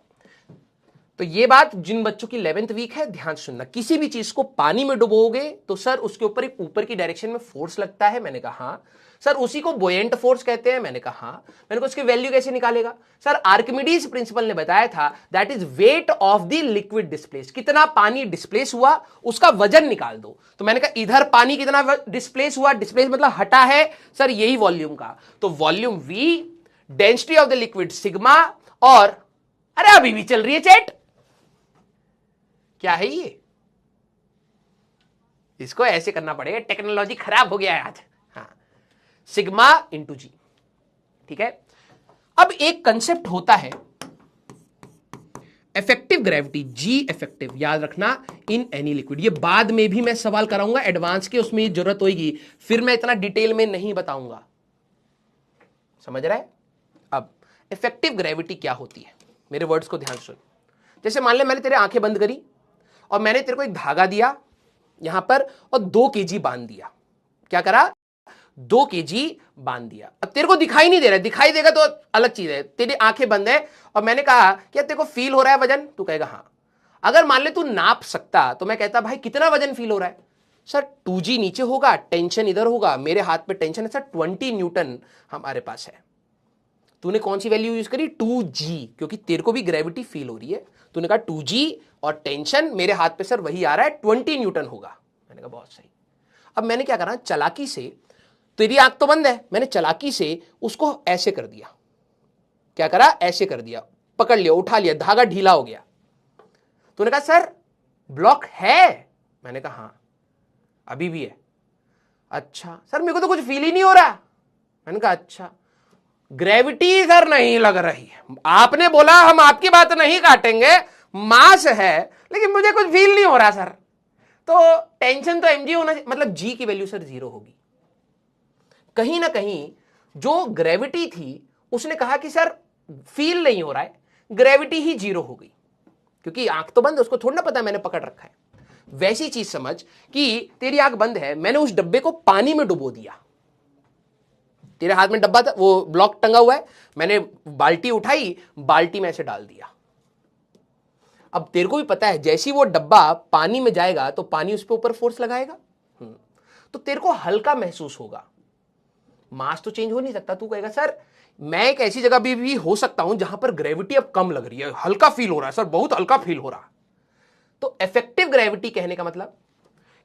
तो ये बात जिन बच्चों की 11th वीक है ध्यान से सुनना। किसी भी चीज को पानी में डुबोगे तो सर उसके ऊपर एक ऊपर की डायरेक्शन में फोर्स लगता है, मैंने कहा हाँ। सर उसी को बुएंट फोर्स कहते हैं, मैंने कहा हाँ। मैंने कहा उसकी वैल्यू कैसे निकालेगा? सर आर्किमिडीज प्रिंसिपल ने बताया था that is weight of the liquid displace. कितना पानी डिस्प्लेस हुआ उसका वजन निकाल दो। तो मैंने कहा इधर पानी कितना डिस्प्लेस हुआ, डिस्प्लेस मतलब हटा है सर यही वॉल्यूम का, तो volume V, density of the liquid sigma, और अरे अभी भी चल रही है चैट, क्या है ये? इसको ऐसे करना पड़ेगा, टेक्नोलॉजी खराब हो गया है आज। हाँ, सिग्मा इंटू जी, ठीक है। अब एक कंसेप्ट होता है इफेक्टिव ग्रेविटी, जी इफेक्टिव, याद रखना इन एनी लिक्विड। ये बाद में भी मैं सवाल कराऊंगा एडवांस के, उसमें जरूरत होगी, फिर मैं इतना डिटेल में नहीं बताऊंगा, समझ रहा है? अब इफेक्टिव ग्रेविटी क्या होती है, मेरे वर्ड्स को ध्यान सुन। जैसे मान ले मैंने तेरे आंखें बंद करी और मैंने तेरे को एक धागा दिया यहां पर और 2 kg बांध दिया। क्या करा? 2 kg बांध दिया। अब तेरे को दिखाई नहीं दे रहा है, दिखाई देगा तो अलग चीज है। तेरी आंखें बंद है और मैंने कहा क्या तेरे को फील हो रहा है वजन? तू कहेगा हाँ। अगर मान ले तू नाप सकता तो मैं कहता भाई कितना वजन फील हो रहा है? सर 2g नीचे होगा, टेंशन इधर होगा, मेरे हाथ पे टेंशन है सर 20 न्यूटन हमारे पास है। तूने कौन सी वैल्यू यूज करी? 2g, क्योंकि तेरे को भी ग्रेविटी फील हो रही है। तूने कहा 2g और टेंशन मेरे हाथ पे सर वही आ रहा है 20 न्यूटन होगा। मैंने कहा बहुत सही। अब मैंने क्या करा, चालाकी से, तेरी आंख तो बंद है, मैंने चालाकी से उसको ऐसे कर दिया। क्या करा? ऐसे कर दिया, पकड़ लिया, उठा लिया, धागा ढीला हो गया। तूने कहा सर ब्लॉक है? मैंने कहा हाँ अभी भी है। अच्छा सर मेरे को तो कुछ फील ही नहीं हो रहा। मैंने कहा अच्छा, ग्रेविटी सर नहीं लग रही है, आपने बोला हम आपकी बात नहीं काटेंगे, मास है लेकिन मुझे कुछ फील नहीं हो रहा सर, तो टेंशन तो mg होना चाहिए, मतलब g की वैल्यू सर 0 होगी। कहीं ना कहीं जो ग्रेविटी थी उसने कहा कि सर फील नहीं हो रहा है, ग्रेविटी ही 0 हो गई, क्योंकि आंख तो बंद है, उसको थोड़ा ना पता है मैंने पकड़ रखा है। वैसी चीज समझ कि तेरी आंख बंद है, मैंने उस डब्बे को पानी में डुबो दिया, तेरे हाथ में डब्बा था, वो ब्लॉक टंगा हुआ है, मैंने बाल्टी उठाई, बाल्टी में ऐसे डाल दिया। अब तेरे को भी पता है जैसे वो डब्बा पानी में जाएगा तो पानी उस पर ऊपर फोर्स लगाएगा, तो तेरे को हल्का महसूस होगा, मास तो चेंज हो नहीं सकता। तू कहेगा सर मैं एक ऐसी जगह भी हो सकता हूं जहां पर ग्रेविटी अब कम लग रही है, हल्का फील हो रहा है सर, बहुत हल्का फील हो रहा। तो इफेक्टिव ग्रेविटी कहने का मतलब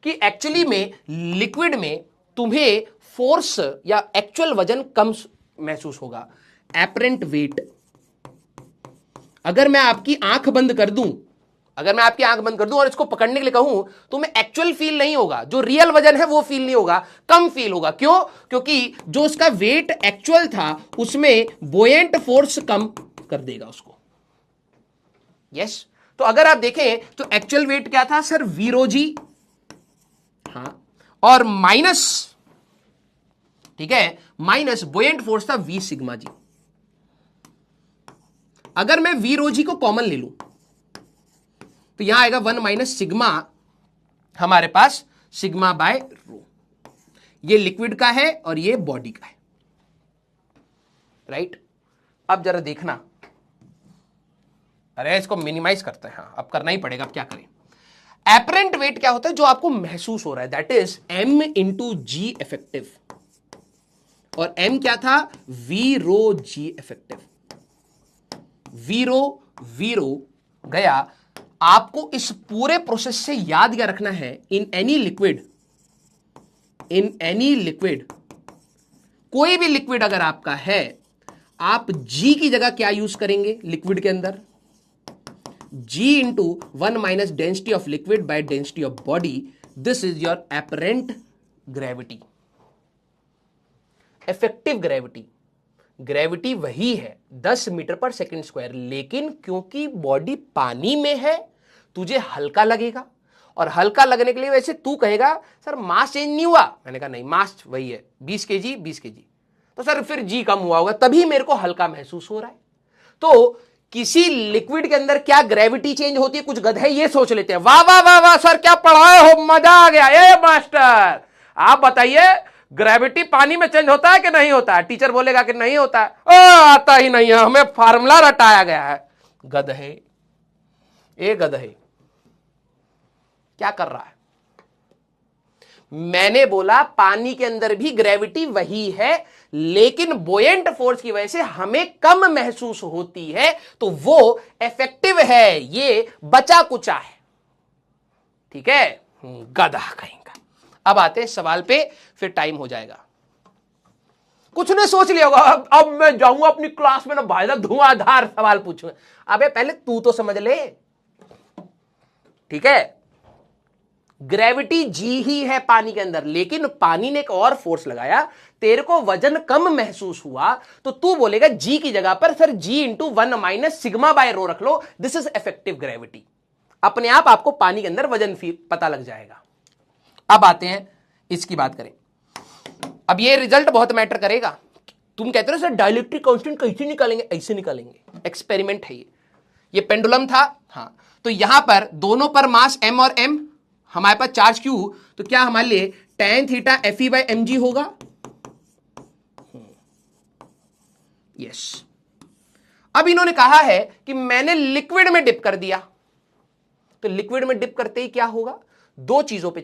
कि एक्चुअली में लिक्विड में तुम्हें फोर्स या एक्चुअल वजन कम महसूस होगा। एपरेंट वेट, अगर मैं आपकी आंख बंद कर दूं, अगर मैं आपकी आंख बंद कर दूं और इसको पकड़ने के लिए कहूं तो मैं एक्चुअल फील नहीं होगा, जो रियल वजन है वो फील नहीं होगा, कम फील होगा। क्यों? क्योंकि जो उसका वेट एक्चुअल था उसमें बोयेंट फोर्स कम कर देगा उसको। यस, तो अगर आप देखें तो एक्चुअल वेट क्या था सर, वी रो जी, हाँ, और माइनस, ठीक है, माइनस बोयेंट फोर्स था वी सिग्मा जी। अगर मैं वी रो जी को कॉमन ले लूं तो यहां आएगा 1 माइनस सिग्मा, हमारे पास सिग्मा बाय रो। ये लिक्विड का है और ये बॉडी का है, राइट। अब जरा देखना, अरे इसको मिनिमाइज करते हैं, हाँ अब करना ही पड़ेगा, अब क्या करें। एपरेंट वेट क्या होता है, जो आपको महसूस हो रहा है, that is m into ji effective, और m क्या था, V rho g effective. V rho गया। आपको इस पूरे प्रोसेस से याद क्या रखना है, इन एनी लिक्विड, कोई भी लिक्विड अगर आपका है, आप g की जगह क्या यूज करेंगे लिक्विड के अंदर, g into 1 minus density of liquid by density of body, this is your apparent gravity. Effective gravity वही है 10 मीटर पर सेकंड स्क्वायर, लेकिन क्योंकि बॉडी पानी में है तुझे हल्का लगेगा, और हल्का लगने के लिए वैसे तू कहेगा सर मास चेंज नहीं हुआ, मैंने कहा नहीं मास वही है 20 केजी, तो सर फिर जी कम हुआ होगा तभी मेरे को हल्का महसूस हो रहा है। तो किसी लिक्विड के अंदर क्या ग्रेविटी चेंज होती है, कुछ गधे ये सोच लेते हैं, वाह वाह वाह वाह सर क्या पढ़ाए हो, मजा आ गया, ए मास्टर आप बताइए ग्रेविटी पानी में चेंज होता है कि नहीं होता है? टीचर बोलेगा कि नहीं होता है, आता ही नहीं है, हमें फार्मूला रटाया गया है। गधे, ए गधे क्या कर रहा है? मैंने बोला पानी के अंदर भी ग्रेविटी वही है, लेकिन बोयेंट फोर्स की वजह से हमें कम महसूस होती है, तो वो इफेक्टिव है, ये बचा कुचा है, ठीक है। गधा कहेंगा। अब आते हैं सवाल पे, फिर टाइम हो जाएगा। कुछ ने सोच लिया होगा अब मैं जाऊंगा अपनी क्लास में ना भाई साहब धुआंधार सवाल पूछूंगा। अबे पहले तू तो समझ ले, ठीक है। ग्रेविटी जी ही है पानी के अंदर, लेकिन पानी ने एक और फोर्स लगाया, तेरे को वजन कम महसूस हुआ, तो तू बोलेगा जी की जगह पर सर जी इंटू 1 माइनस सिग्मा बाय रो रख लो, दिस इज इफेक्टिव ग्रेविटी। अपने आप आपको पानी के अंदर वजन पता लग जाएगा। अब आते हैं इसकी बात करें। अब ये रिजल्ट बहुत मैटर करेगा। तुम कहते हो सर डाइलेक्ट्रिक कांस्टेंट कैसे निकालेंगे? ऐसे निकालेंगे, एक्सपेरिमेंट है ये पेंडुलम था, हाँ, तो यहां पर दोनों पर मास m और m, हमारे पास चार्ज q, तो क्या हमारे लिए tan theta Fe by mg होगा? यस। अब इन्होंने कहा है कि मैंने लिक्विड में डिप कर दिया, तो लिक्विड में डिप करते ही क्या होगा, दो चीजों पे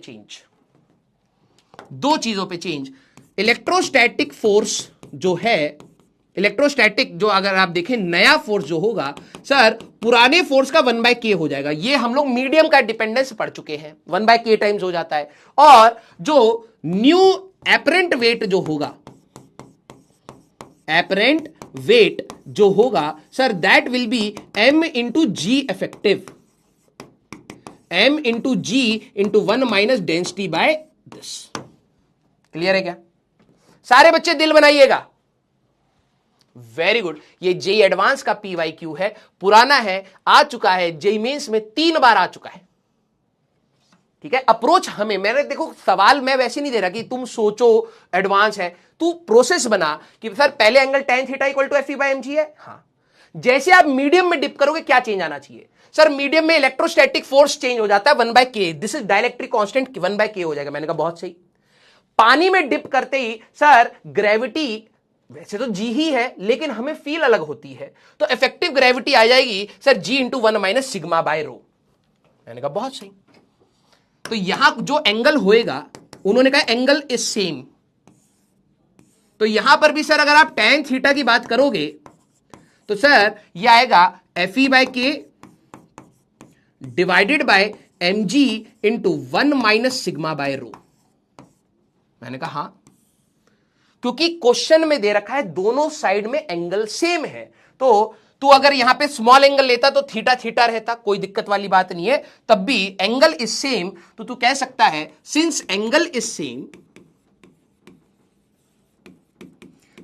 चेंज। इलेक्ट्रोस्टैटिक फोर्स जो है, इलेक्ट्रोस्टैटिक जो अगर आप देखें नया फोर्स जो होगा सर, पुराने फोर्स का 1/k हो जाएगा। ये हम लोग मीडियम का डिपेंडेंस पढ़ चुके हैं, 1/k टाइम्स हो जाता है। और जो न्यू एपरेंट वेट जो होगा, एपरेंट वेट जो होगा sir, that will be m into ji effective, m into G into 1 minus density by this. Clear है क्या? सारे बच्चे दिल बनाइएगा, वेरी गुड। ये जेई एडवांस का पीवाईक्यू है, पुराना है, आ चुका है, जेई मेंस में 3 बार आ चुका है। ठीक है, अप्रोच हमें, मैंने देखो सवाल मैं वैसे नहीं दे रहा कि तुम सोचो एडवांस है, तू प्रोसेस बना कि सर पहले angle tan theta equal to FE/mg है। हाँ, जैसे आप मीडियम में डिप करोगे क्या चेंज आना चाहिए? सर मीडियम में इलेक्ट्रोस्टैटिक फोर्स चेंज हो जाता है 1/k, this is dielectric constant 1/k हो जाएगा। मैंने कहा बहुत सही। पानी में डिप करते ही सर ग्रेविटी वैसे तो जी ही है लेकिन हमें फील अलग होती है, तो इफेक्टिव ग्रेविटी आ जाएगी सर G × 1 - σ/ρ। मैंने कहा बहुत सही। तो यहां जो एंगल होएगा, उन्होंने कहा एंगल इज सेम, तो यहां पर भी सर अगर आप tan थीटा की बात करोगे तो सर ये आएगा FE/k डिवाइडेड बाय mg × 1 - σ/ρ। मैंने कहा हां, क्योंकि क्वेश्चन में दे रखा है दोनों साइड में एंगल सेम है, तो तू अगर यहां पे स्मॉल एंगल लेता तो थीटा थीटा रहता, कोई दिक्कत वाली बात नहीं है, तब भी एंगल इज सेम, तो तू कह सकता है since angle is same,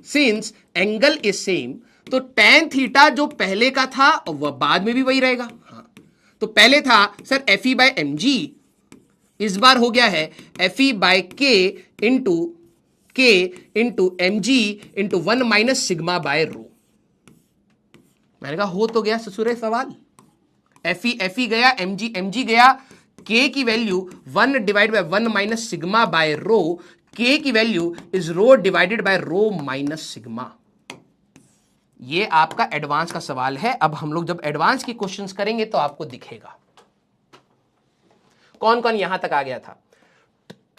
since angle is same, तो tan थीटा जो पहले का था वह बाद में भी वही रहेगा। हाँ, तो पहले था सर FE/mg, इस बार हो गया है FE/k × mg × 1 - σ/ρ। मैंने कहा हो तो गया ससुरे सवाल। FE गया, mg गया, k की वैल्यू 1 डिवाइड बाय 1 - σ/ρ, k की वैल्यू is rho divided by rho minus sigma. ये आपका एडवांस का सवाल है। अब हम लोग जब एडवांस की क्वेश्चंस करेंगे तो आपको दिखेगा कौन कौन यहां तक आ गया था।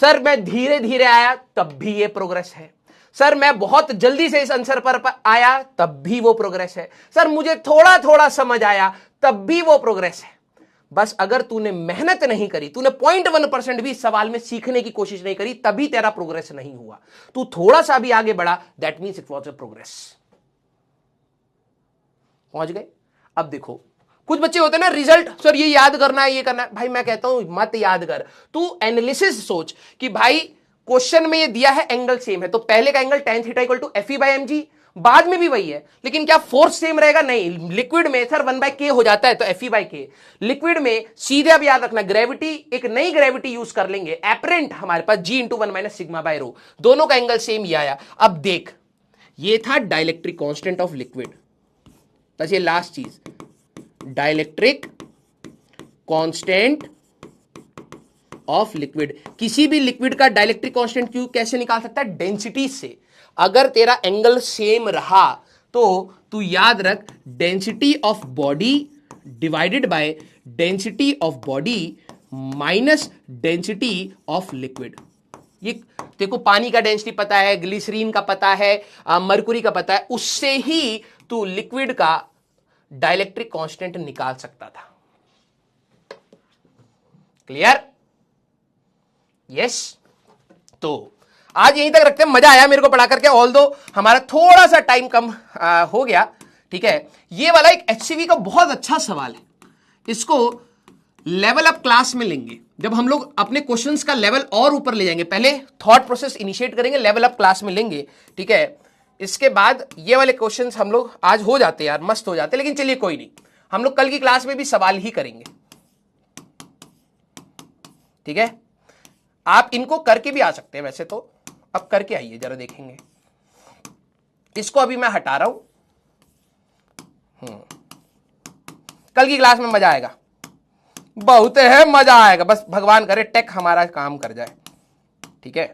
सर मैं धीरे धीरे आया तब भी ये प्रोग्रेस है, सर मैं बहुत जल्दी से इस आंसर पर आया तब भी वो प्रोग्रेस है, सर मुझे थोड़ा थोड़ा समझ आया तब भी वो प्रोग्रेस है। बस अगर तूने मेहनत नहीं करी, तूने 0.1% भी सवाल में सीखने की कोशिश नहीं करी, तभी तेरा प्रोग्रेस नहीं हुआ। तू थोड़ा सा भी आगे बढ़ा, that means it was a progress. पहुंच गए? अब देखो कुछ बच्चे होते हैं ना, रिजल्ट सर ये याद करना है, ये करना है। भाई मैं कहता हूं मत याद कर, तू एनालिसिस सोच कि भाई क्वेश्चन में ये दिया है एंगल सेम है, तो पहले का angle tan theta equal to FE/mg, बाद में भी वही है, लेकिन क्या फोर्स सेम रहेगा? नहीं। लिक्विड में सर 1/k हो जाता है तो FE/k, लिक्विड में सीधे अब याद रखना ग्रेविटी, एक नई ग्रेविटी यूज कर लेंगे, एपरेंट हमारे पास G × 1 - σ/ρ, दोनों का एंगल सेम ही आया। अब देख, ये था डाइलेक्ट्रिक कांस्टेंट ऑफ लिक्विड, बस ये लास्ट चीज, डाइलेक्ट्रिक कांस्टेंट ऑफ लिक्विड। किसी भी लिक्विड का डाइलेक्ट्रिक कांस्टेंट क्यू कैसे निकाल सकता है? डेंसिटी से। अगर तेरा एंगल सेम रहा तो तू याद रख density of body divided by density of body minus density of liquid. ये देखो पानी का डेंसिटी पता है, ग्लिसरीन का पता है, मरकुरी का पता है, उससे ही तू लिक्विड का डाइलेक्ट्रिक कांस्टेंट निकाल सकता था। क्लियर? यस। तो आज यहीं तक रखते हैं, मजा आया मेरे को पढ़ा करके, ऑल दो हमारा थोड़ा सा टाइम कम हो गया। ठीक है, ये वाला एक HCV का बहुत अच्छा सवाल है, इसको लेवल अप क्लास में लेंगे, जब हम लोग अपने क्वेश्चंस का लेवल और ऊपर ले जाएंगे। पहले थॉट प्रोसेस इनिशिएट करेंगे, लेवल अप क्लास में लेंगे। ठीक है, इसके बाद ये वाले क्वेश्चंस हम लोग आज हो जाते यार, मस्त हो जाते, लेकिन चलिए कोई नहीं, हम लोग कल की क्लास में भी सवाल ही करेंगे। ठीक है, आप इनको करके भी आ सकते हैं वैसे तो, अब करके आइए जरा देखेंगे। इसको अभी मैं हटा रहा हूं, कल की क्लास में मजा आएगा, बहुत है मजा आएगा। बस भगवान करे टेक हमारा काम कर जाए। ठीक है,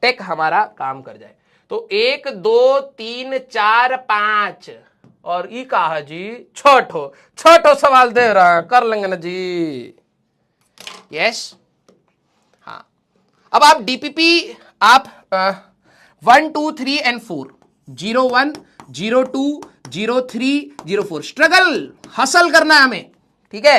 टेक हमारा काम कर जाए। तो 1 2 3 4 5 और ई कहा जी छोटो सवाल दे रहा है, कर लेंगे ना जी। यस, हाँ। अब आप डीपीपी आप 1 2 3 एंड 4 01 02 03 04 स्ट्रगल हसल करना है हमें। ठीक है,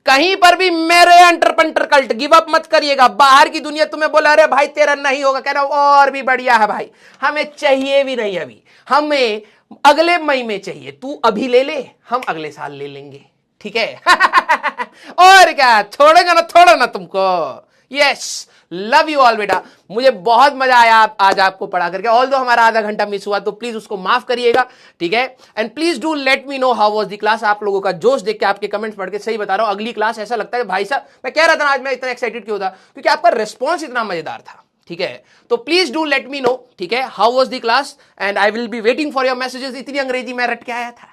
कहीं पर भी मेरे एंटरपेंटर कल्ट गिव अप मत करिएगा। बाहर की दुनिया तुम्हें बोला अरे भाई तेरा नहीं होगा, कह रहा और भी बढ़िया है भाई, हमें चाहिए भी नहीं अभी, हमें अगले मई में चाहिए, तू अभी ले ले, हम अगले साल ले लेंगे। ठीक है और क्या, छोड़ेगा ना थोड़ा ना तुमको। यस, लव यू ऑल बेटा। मुझे बहुत मजा आया आज आपको पढ़ा करके, ऑल दो हमारा आधा घंटा मिस हुआ तो प्लीज उसको माफ करिएगा, ठीक है। And please do let me know how was the class. आप लोगों का जोश देख के, आपके कमेंट्स पढ़ के सही बता रहा हूं, अगली क्लास ऐसा लगता है भाई साहब, मैं कह रहा था आज मैं इतना एक्साइटेड क्यों था, क्योंकि आपका रिस्पॉन्स इतना मजेदार था, ठीक है। तो please do let me know, ठीक है, how was the class and I will be waiting for your messages. इतनी अंग्रेजी मैं रट के आया था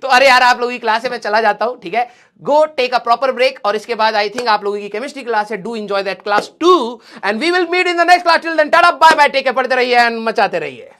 तो अरे यार आप लोगों की क्लास है, मैं चला जाता हूं, ठीक है। Go take a proper break, और इसके बाद आई थिंक आप लोगों की केमिस्ट्री क्लास है, do enjoy that class too and we will meet in the next class. Till then tata bye bye, take care, पढ़ते रहिए एंड मचाते रहिए।